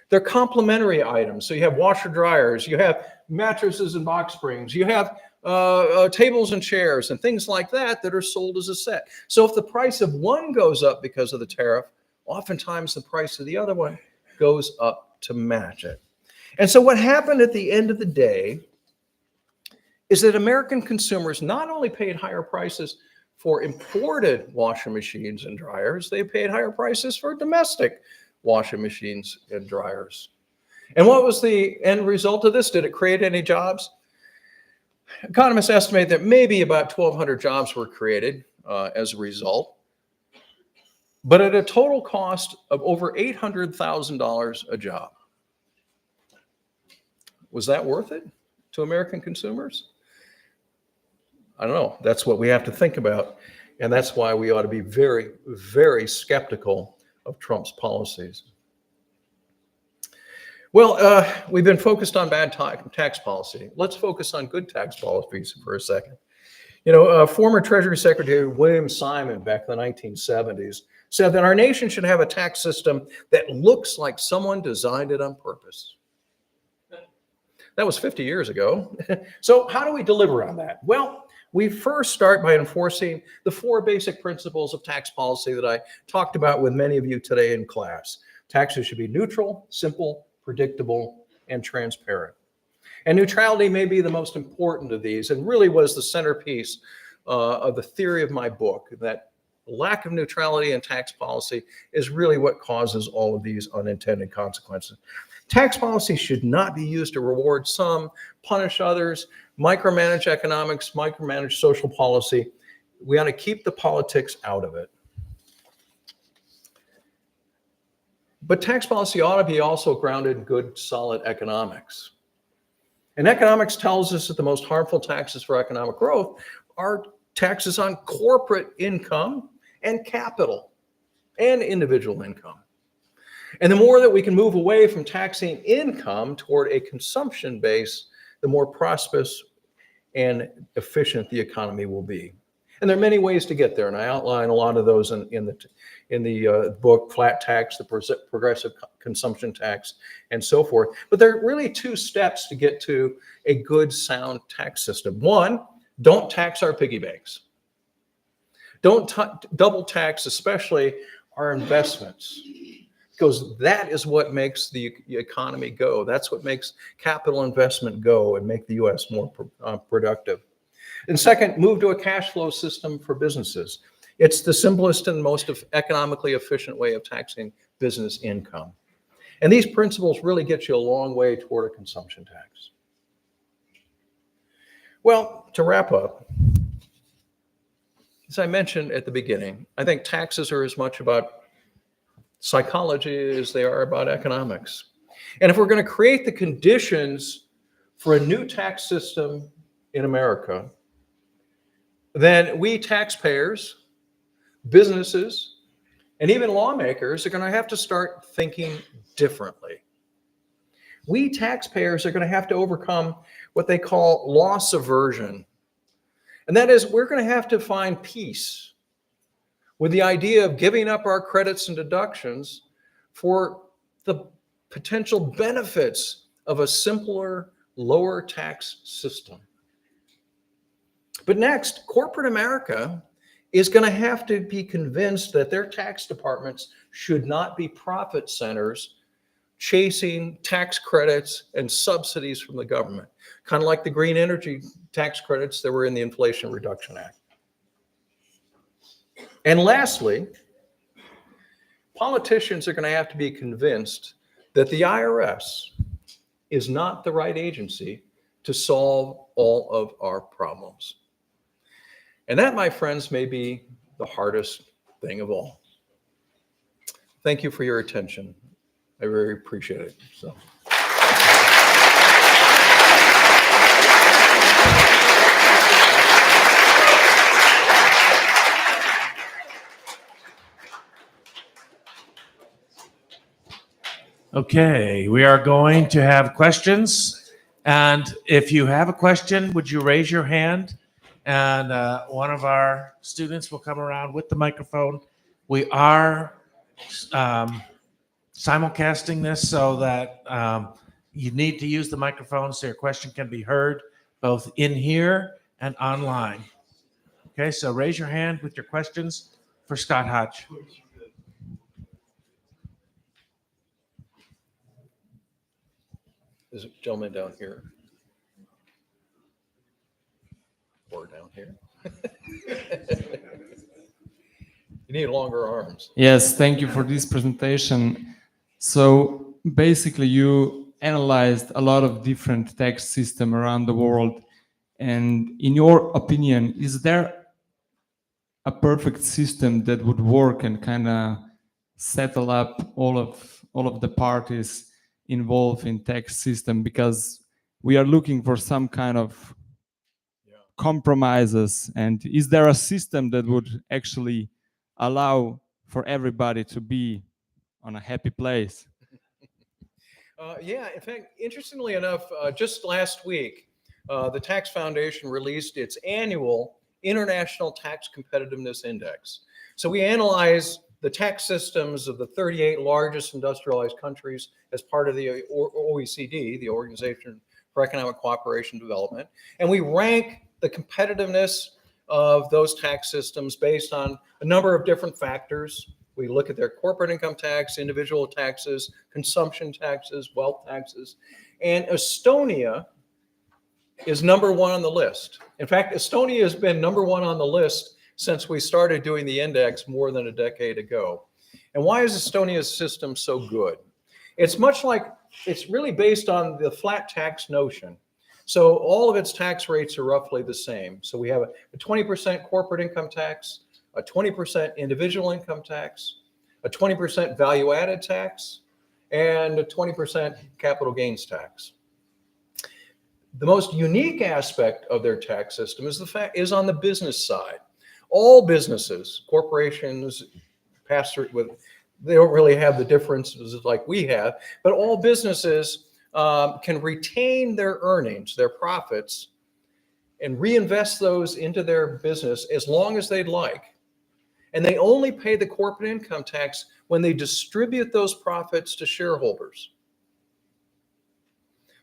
They're complementary items. So you have washer dryers, you have mattresses and box springs, you have tables and chairs and things like that that are sold as a set. So if the price of one goes up because of the tariff, oftentimes the price of the other one goes up to match it. And so what happened at the end of the day is that American consumers not only paid higher prices for imported washing machines and dryers, they paid higher prices for domestic washing machines and dryers. And what was the end result of this? Did it create any jobs? Economists estimate that maybe about 1,200 jobs were created as a result, but at a total cost of over $800,000 a job. Was that worth it to American consumers? I don't know. That's what we have to think about. And that's why we ought to be very, very skeptical of Trump's policies. Well, we've been focused on bad tax policy. Let's focus on good tax policies for a second. You know, former Treasury Secretary William Simon back in the 1970s said that our nation should have a tax system that looks like someone designed it on purpose. That was 50 years ago. So how do we deliver on that? Well, we first start by enforcing the four basic principles of tax policy that I talked about with many of you today in class. Taxes should be neutral, simple, predictable, and transparent. And neutrality may be the most important of these and really was the centerpiece of the theory of my book, that lack of neutrality in tax policy is really what causes all of these unintended consequences. Tax policy should not be used to reward some, punish others, micromanage economics, micromanage social policy. We ought to keep the politics out of it. But tax policy ought to be also grounded in good, solid economics. And economics tells us that the most harmful taxes for economic growth are taxes on corporate income and capital and individual income. And the more that we can move away from taxing income toward a consumption base, the more prosperous and efficient the economy will be. And there are many ways to get there, and I outline a lot of those in the book: flat tax, the progressive consumption tax, and so forth. But there are really two steps to get to a good, sound tax system. One, don't tax our piggy banks. Don't double tax, especially our investments, because that is what makes the economy go. That's what makes capital investment go and make the U.S. more productive. And second, move to a cash flow system for businesses. It's the simplest and most economically efficient way of taxing business income. And these principles really get you a long way toward a consumption tax. Well, to wrap up, as I mentioned at the beginning, I think taxes are as much about psychology as they are about economics. And if we're going to create the conditions for a new tax system in America, then we taxpayers, businesses, and even lawmakers are going to have to start thinking differently. We taxpayers are going to have to overcome what they call loss aversion. And that is, we're going to have to find peace with the idea of giving up our credits and deductions for the potential benefits of a simpler, lower tax system. But next, corporate America is going to have to be convinced that their tax departments should not be profit centers chasing tax credits and subsidies from the government, kind of like the green energy tax credits that were in the Inflation Reduction Act. And lastly, politicians are going to have to be convinced that the IRS is not the right agency to solve all of our problems. And that, my friends, may be the hardest thing of all. Thank you for your attention. I very appreciate it. So. Okay, we are going to have questions. And if you have a question, would you raise your hand? And one of our students will come around with the microphone. We are simulcasting this so that you need to use the microphone so your question can be heard both in here and online. Okay, so raise your hand with your questions for Scott Hodge. There's a gentleman down here. Or down here. You need longer arms. Yes, thank you for this presentation. So basically you analyzed a lot of different tax systems around the world. And in your opinion, is there a perfect system that would work and kind of settle up all of the parties involved in tax system? Because we are looking for some kind of compromises. And is there a system that would actually allow for everybody to be on a happy place? Yeah, in fact, interestingly enough, just last week, the Tax Foundation released its annual International Tax Competitiveness Index. So we analyze the tax systems of the 38 largest industrialized countries as part of the OECD, the Organization for Economic Cooperation and Development, and we rank the competitiveness of those tax systems based on a number of different factors. We look at their corporate income tax, individual taxes, consumption taxes, wealth taxes, and Estonia is number one on the list. In fact, Estonia has been number one on the list since we started doing the index more than a decade ago. And why is Estonia's system so good? It's really based on the flat tax notion. So all of its tax rates are roughly the same. So we have a 20% corporate income tax, a 20% individual income tax, a 20% value added tax, and a 20% capital gains tax. The most unique aspect of their tax system is on the business side. All businesses, corporations, pass through they don't really have the differences like we have, but all businesses can retain their earnings, their profits, and reinvest those into their business as long as they'd like. And they only pay the corporate income tax when they distribute those profits to shareholders.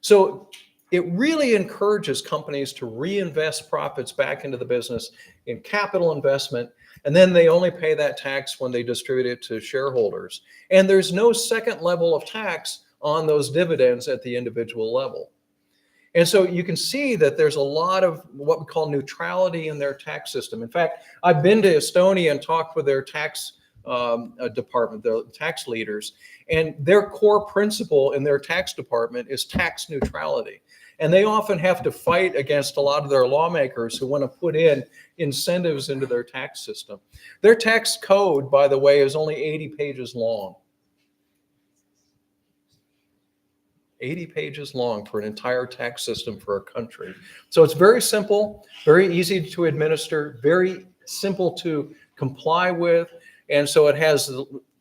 So it really encourages companies to reinvest profits back into the business in capital investment, and then they only pay that tax when they distribute it to shareholders. And there's no second level of tax on those dividends at the individual level. And so you can see that there's a lot of what we call neutrality in their tax system. In fact, I've been to Estonia and talked with their tax department, the tax leaders, and their core principle in their tax department is tax neutrality. And they often have to fight against a lot of their lawmakers who want to put in incentives into their tax system. Their tax code, by the way, is only 80 pages long. 80 pages long for an entire tax system for a country. So it's very simple, very easy to administer, very simple to comply with. And so it has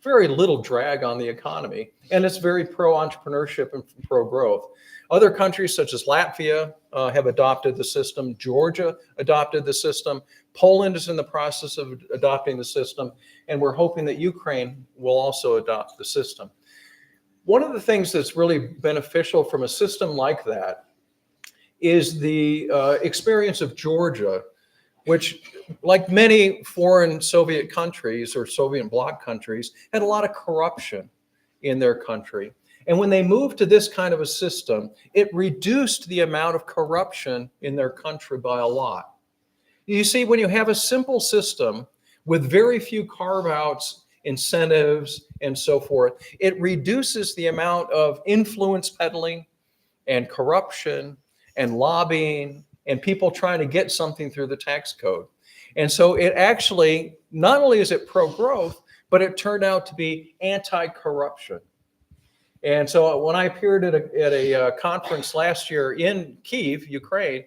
very little drag on the economy. And it's very pro-entrepreneurship and pro-growth. Other countries such as Latvia have adopted the system. Georgia adopted the system. Poland is in the process of adopting the system. And we're hoping that Ukraine will also adopt the system. One of the things that's really beneficial from a system like that is the experience of Georgia, which, like many foreign Soviet countries or Soviet bloc countries, had a lot of corruption in their country. And when they moved to this kind of a system, it reduced the amount of corruption in their country by a lot. You see, when you have a simple system with very few carve-outs, incentives, and so forth, it reduces the amount of influence peddling and corruption and lobbying and people trying to get something through the tax code. And so it actually, not only is it pro-growth, but it turned out to be anti-corruption. And so when I appeared at a conference last year in Kyiv, Ukraine,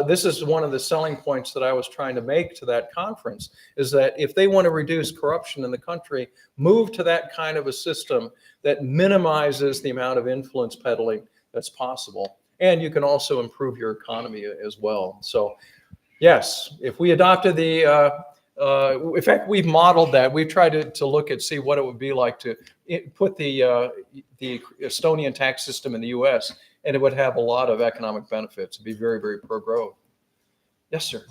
this is one of the selling points that I was trying to make to that conference, is that if they want to reduce corruption in the country, move to that kind of a system that minimizes the amount of influence peddling that's possible. And you can also improve your economy as well. So yes, if we adopted in fact, we've modeled that. We've tried to look at, see what it would be like to put the Estonian tax system in the US, and it would have a lot of economic benefits. It'd be very, very pro-growth. Yes, sir.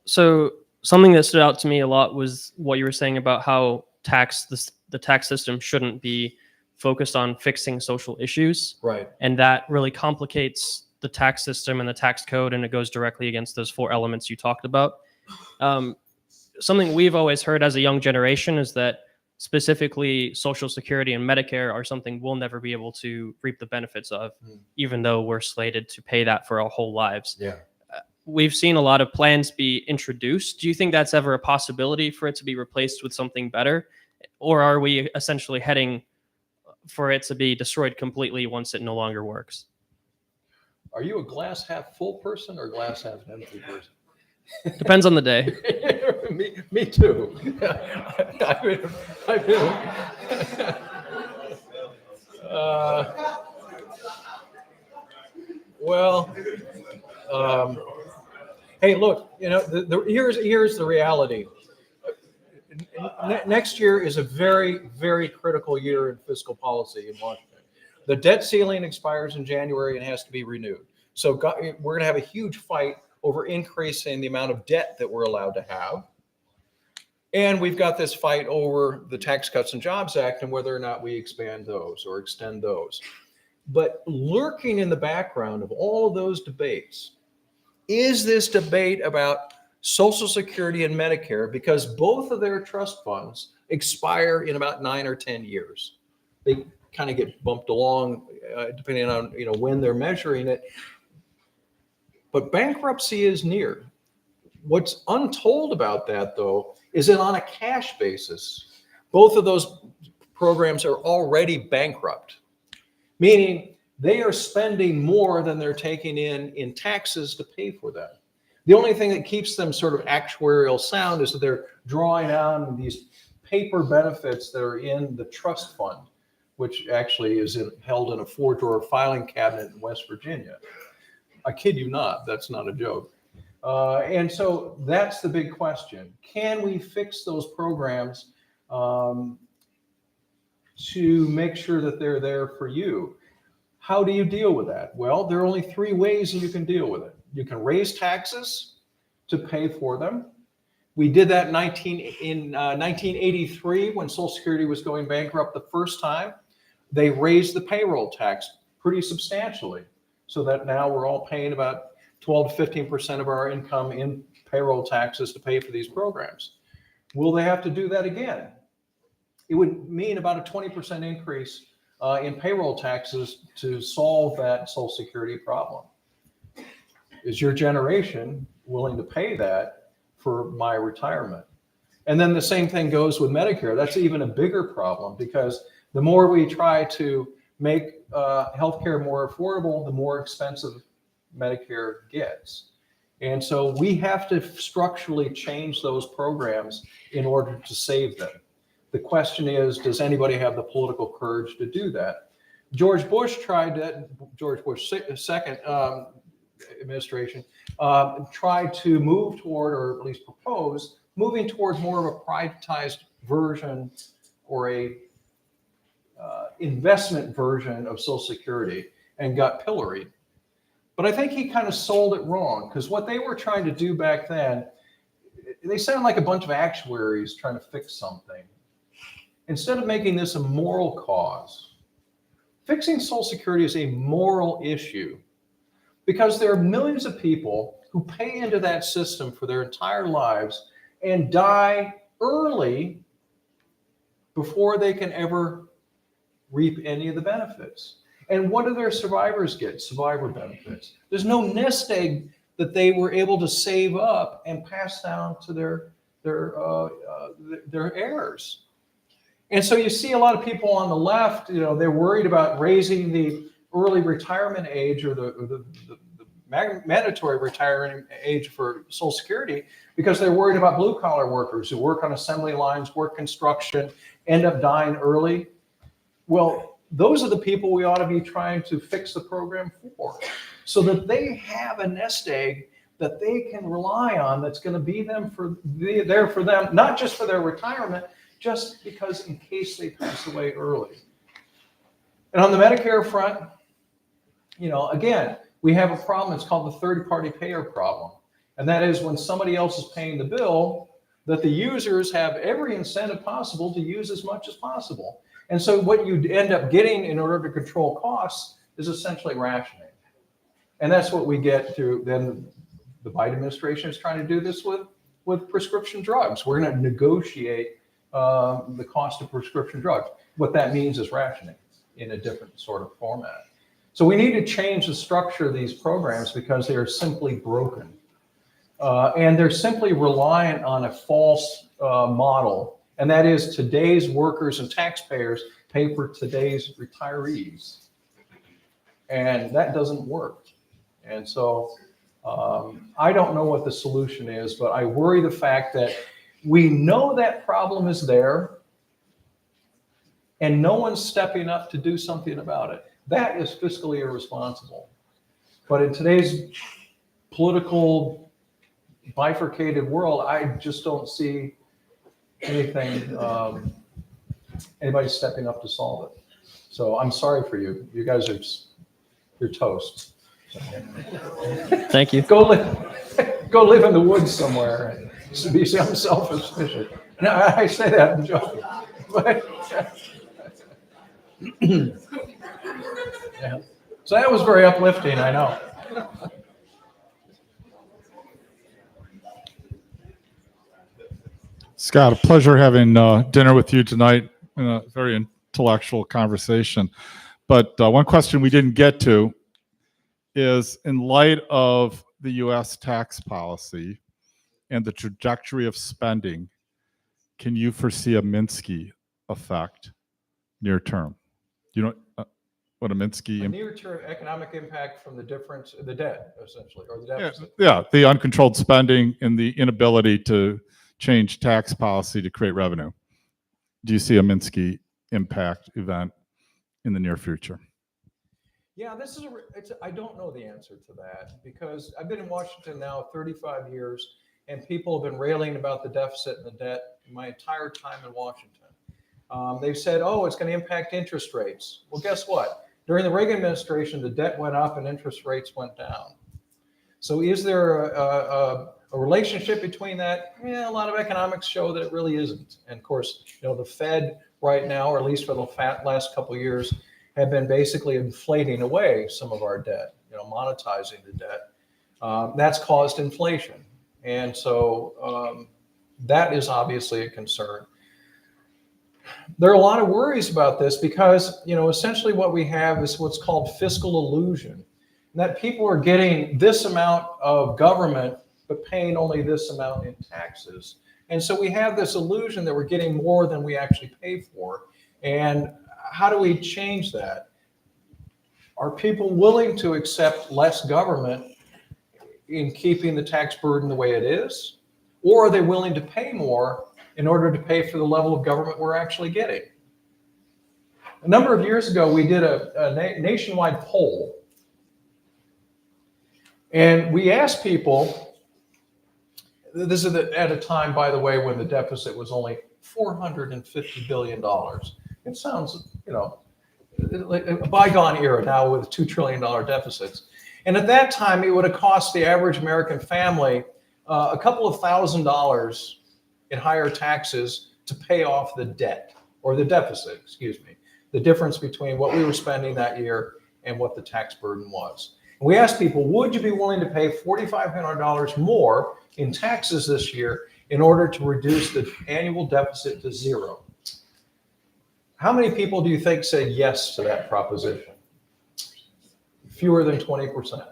So something that stood out to me a lot was what you were saying about how the tax system shouldn't be focused on fixing social issues. Right. And that really complicates the tax system and the tax code, and it goes directly against those 4 elements you talked about. Something we've always heard as a young generation is that specifically Social Security and Medicare are something we'll never be able to reap the benefits of, even though we're slated to pay that for our whole lives. Yeah. We've seen a lot of plans be introduced. Do you think that's ever a possibility for it to be replaced with something better? Or are we essentially heading for it to be destroyed completely once it no longer works? Are you a glass half full person or glass half empty person? Depends on the day. me too. Hey, look, here's the reality. Next year is a very, very critical year in fiscal policy in Washington. The debt ceiling expires in January and has to be renewed. So we're going to have a huge fight over increasing the amount of debt that we're allowed to have. And we've got this fight over the Tax Cuts and Jobs Act and whether or not we expand those or extend those. But lurking in the background of all of those debates is this debate about Social Security and Medicare, because both of their trust funds expire in about 9 or 10 years. They kind of get bumped along depending on when they're measuring it. But bankruptcy is near. What's untold about that, though, is that on a cash basis, both of those programs are already bankrupt, meaning they are spending more than they're taking in taxes to pay for that. The only thing that keeps them sort of actuarial sound is that they're drawing on these paper benefits that are in the trust fund, which actually is held in a 4-drawer filing cabinet in West Virginia. I kid you not, that's not a joke. And so that's the big question. Can we fix those programs to make sure that they're there for you? How do you deal with that? Well, there are only 3 ways you can deal with it. You can raise taxes to pay for them. We did that in 1983 when Social Security was going bankrupt the first time. They raised the payroll tax pretty substantially, so that now we're all paying about 12 to 15% of our income in payroll taxes to pay for these programs. Will they have to do that again? It would mean about a 20% increase in payroll taxes to solve that Social Security problem. Is your generation willing to pay that for my retirement? And then the same thing goes with Medicare. That's even a bigger problem, because the more we try to make healthcare more affordable, the more expensive Medicare gets. And so we have to structurally change those programs in order to save them. The question is, does anybody have the political courage to do that? George Bush tried that. George Bush second administration tried to move toward, or at least propose, moving towards more of a privatized version or a investment version of Social Security, and got pilloried. But I think he kind of sold it wrong, because what they were trying to do back then, they sound like a bunch of actuaries trying to fix something. Instead of making this a moral cause, fixing Social Security is a moral issue, because there are millions of people who pay into that system for their entire lives and die early before they can ever reap any of the benefits. And what do their survivors get? Survivor benefits. There's no nest egg that they were able to save up and pass down to their heirs. And so you see a lot of people on the left, they're worried about raising the early retirement age, or the mandatory retirement age for Social Security, because they're worried about blue collar workers who work on assembly lines, work construction, end up dying early. Well, those are the people we ought to be trying to fix the program for, so that they have a nest egg that they can rely on, that's going to be there for them, not just for their retirement, just because in case they pass away early. And on the Medicare front, again, we have a problem. It's called the third-party payer problem. And that is when somebody else is paying the bill, that the users have every incentive possible to use as much as possible. And so what you end up getting in order to control costs is essentially rationing. And that's what we get through. Then the Biden administration is trying to do this with prescription drugs. We're going to negotiate the cost of prescription drugs. What that means is rationing in a different sort of format. So we need to change the structure of these programs, because they are simply broken. And they're simply reliant on a false model. And that is, today's workers and taxpayers pay for today's retirees. And that doesn't work. And so I don't know what the solution is, but I worry the fact that we know that problem is there and no one's stepping up to do something about it. That is fiscally irresponsible. But in today's political bifurcated world, I just don't see anything, anybody stepping up to solve it. So I'm sorry for you. You guys you're toast. Thank you. Go live in the woods somewhere and be self-sufficient. No, I say that in joking. But, yeah. So that was very uplifting, I know. Scott, a pleasure having dinner with you tonight in a very intellectual conversation. But one question we didn't get to is, in light of the U.S. tax policy and the trajectory of spending, can you foresee a Minsky effect near term? Do you know what a Minsky? A near-term economic impact from the difference, the debt, essentially, or the deficit. Yeah, the uncontrolled spending and the inability to change tax policy to create revenue. Do you see a Minsky impact event in the near future? Yeah, I don't know the answer to that, because I've been in Washington now 35 years, and people have been railing about the deficit and the debt my entire time in Washington. They've said, oh, it's going to impact interest rates. Well, guess what? During the Reagan administration, the debt went up and interest rates went down. So is there a relationship between that? Yeah, a lot of economics show that it really isn't. And of course, the Fed right now, or at least for the last couple of years, have been basically inflating away some of our debt, monetizing the debt. That's caused inflation. And so That is obviously a concern. There are a lot of worries about this because, essentially what we have is what's called fiscal illusion, and that people are getting this amount of government but paying only this amount in taxes. And so we have this illusion that we're getting more than we actually pay for. And how do we change that? Are people willing to accept less government in keeping the tax burden the way it is? Or are they willing to pay more in order to pay for the level of government we're actually getting? A number of years ago, we did a nationwide poll. And we asked people, this is at a time, by the way, when the deficit was only $450 billion. It sounds, like a bygone era now with $2 trillion deficits. And at that time, it would have cost the average American family a couple of $1,000s in higher taxes to pay off the debt, or the deficit, excuse me, the difference between what we were spending that year and what the tax burden was. And we asked people, would you be willing to pay $4,500 more in taxes this year in order to reduce the annual deficit to zero? How many people do you think said yes to that proposition? Fewer than 20%.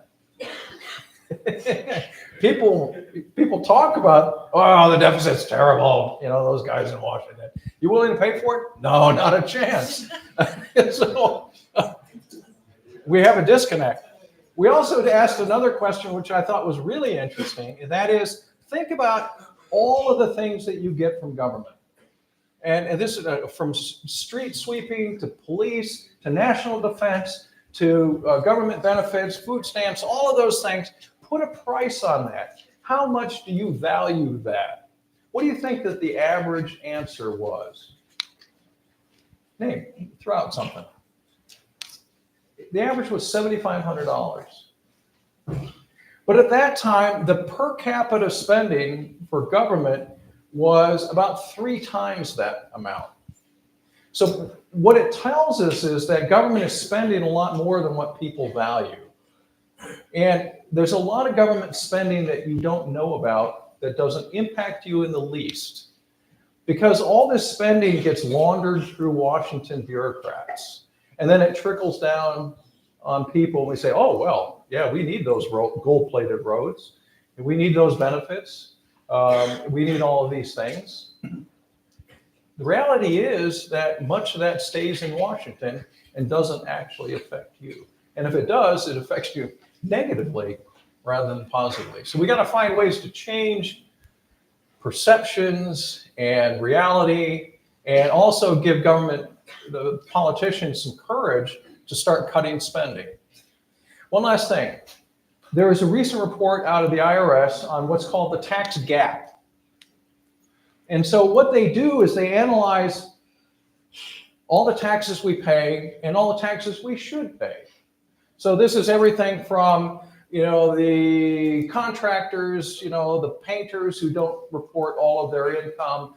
People talk about, oh, the deficit's terrible. Those guys in Washington. You willing to pay for it? No, not a chance. So we have a disconnect. We also asked another question, which I thought was really interesting, and that is, think about all of the things that you get from government. And this is from street sweeping to police to national defense to government benefits, food stamps, all of those things. Put a price on that. How much do you value that? What do you think that the average answer was? Name, throw out something. The average was $7,500. But at that time, the per capita spending for government was about 3 times that amount. So what it tells us is that government is spending a lot more than what people value. And there's a lot of government spending that you don't know about that doesn't impact you in the least, because all this spending gets laundered through Washington bureaucrats. And then it trickles down on people. We say, oh, well, yeah, we need those gold-plated roads. And we need those benefits. We need all of these things. The reality is that much of that stays in Washington and doesn't actually affect you. And if it does, it affects you negatively rather than positively. So we got to find ways to change perceptions and reality, and also give government, the politicians, some courage to start cutting spending. One last thing. There was a recent report out of the IRS on what's called the tax gap. And so what they do is they analyze all the taxes we pay and all the taxes we should pay. So this is everything from, the contractors, the painters who don't report all of their income,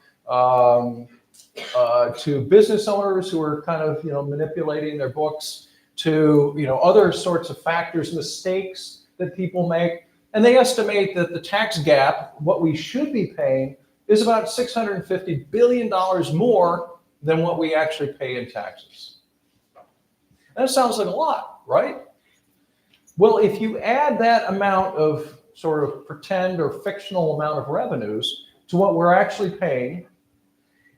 to business owners who are kind of, manipulating their books, to, other sorts of factors, mistakes that people make. And they estimate that the tax gap, what we should be paying, is about $650 billion more than what we actually pay in taxes. That sounds like a lot, right? Well, if you add that amount of sort of pretend or fictional amount of revenues to what we're actually paying,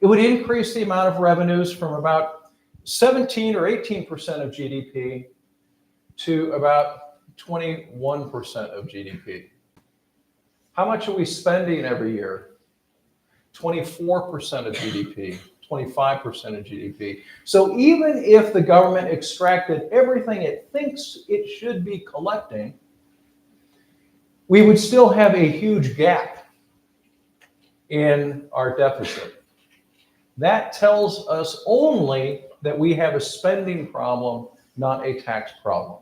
it would increase the amount of revenues from about 17 or 18% of GDP to about 21% of GDP. How much are we spending every year? 24% of GDP, 25% of GDP. So even if the government extracted everything it thinks it should be collecting, we would still have a huge gap in our deficit. That tells us only that we have a spending problem, not a tax problem.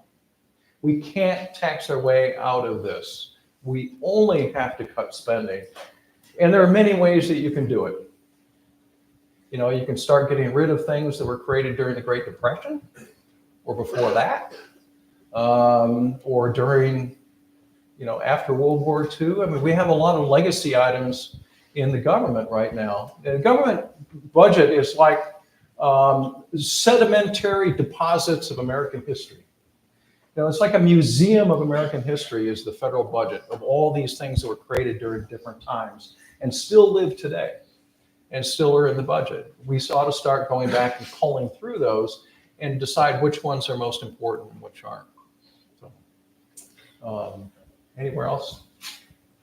We can't tax our way out of this. We only have to cut spending. And there are many ways that you can do it. You can start getting rid of things that were created during the Great Depression or before that, or during, after World War II. I mean, we have a lot of legacy items in the government right now. The government budget is like sedimentary deposits of American history. It's like a museum of American history is the federal budget of all these things that were created during different times and still live today and still are in the budget. We ought to start going back and culling through those and decide which ones are most important and which aren't. So, anywhere else?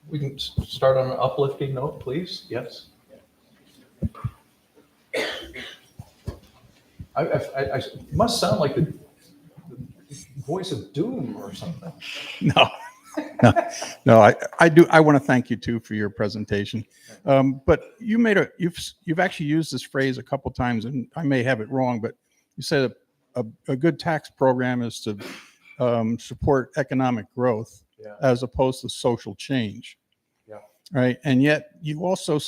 We can start on an uplifting note, please. Yes. I must sound like the voice of doom or something. No, I do. I want to thank you too for your presentation. But you've actually used this phrase a couple times, and I may have it wrong, but you said a good tax program is to support economic growth as opposed to social change. Yeah. Right. And yet you also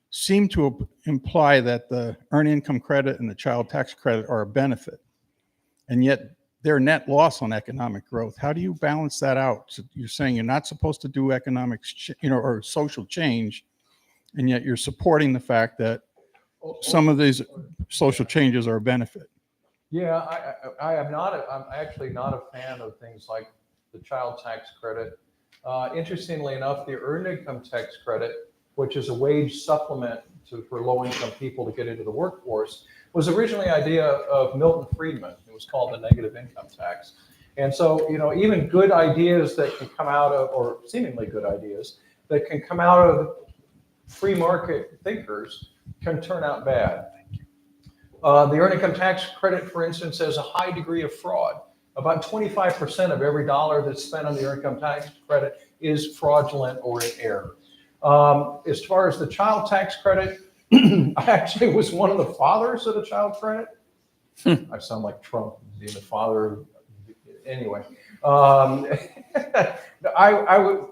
seem to imply that the earned income credit and the child tax credit are a benefit, and yet they're net loss on economic growth. How do you balance that out? So you're saying you're not supposed to do economic, or social change, and yet you're supporting the fact that some of these social changes are a benefit. Yeah, I'm actually not a fan of things like the child tax credit. Interestingly enough, the earned income tax credit, which is a wage supplement for low-income people to get into the workforce, was originally an idea of Milton Friedman. It was called the negative income tax. And so, even good ideas that can come out of, or seemingly good ideas, that can come out of free market thinkers can turn out bad. The earned income tax credit, for instance, has a high degree of fraud. About 25% of every dollar that's spent on the earned income tax credit is fraudulent or in error. As far as the child tax credit, I actually was one of the fathers of the child credit. I sound like Trump being the father. Anyway, I would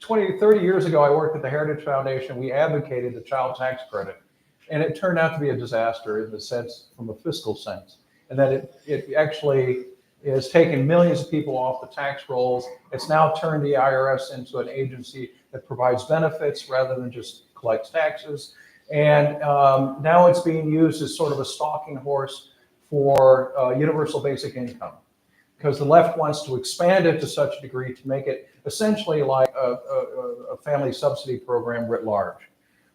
20, 30 years ago, I worked at the Heritage Foundation. We advocated the child tax credit, and it turned out to be a disaster in the sense, from a fiscal sense, and that it actually has taken millions of people off the tax rolls. It's now turned the IRS into an agency that provides benefits rather than just collects taxes. And now it's being used as sort of a stalking horse for universal basic income, because the left wants to expand it to such a degree to make it essentially like a family subsidy program writ large.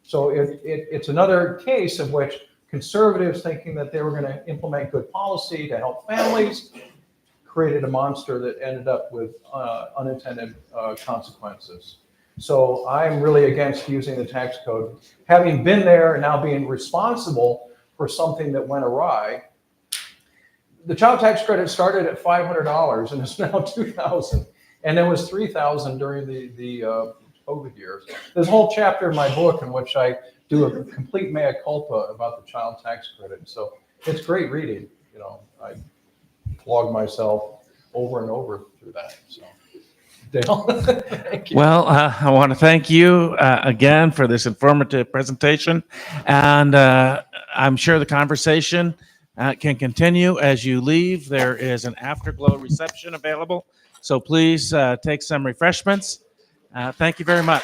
So it's another case of which conservatives, thinking that they were going to implement good policy to help families, created a monster that ended up with unintended consequences. So I'm really against using the tax code. Having been there and now being responsible for something that went awry, the child tax credit started at $500 and is now $2,000, and there was $3,000 during the COVID years. There's a whole chapter in my book in which I do a complete mea culpa about the child tax credit. So it's great reading. I flog myself over and over through that. So, Dale, thank you. Well, I want to thank you again for this informative presentation, and I'm sure the conversation can continue as you leave. There is an afterglow reception available, so please take some refreshments. Thank you very much.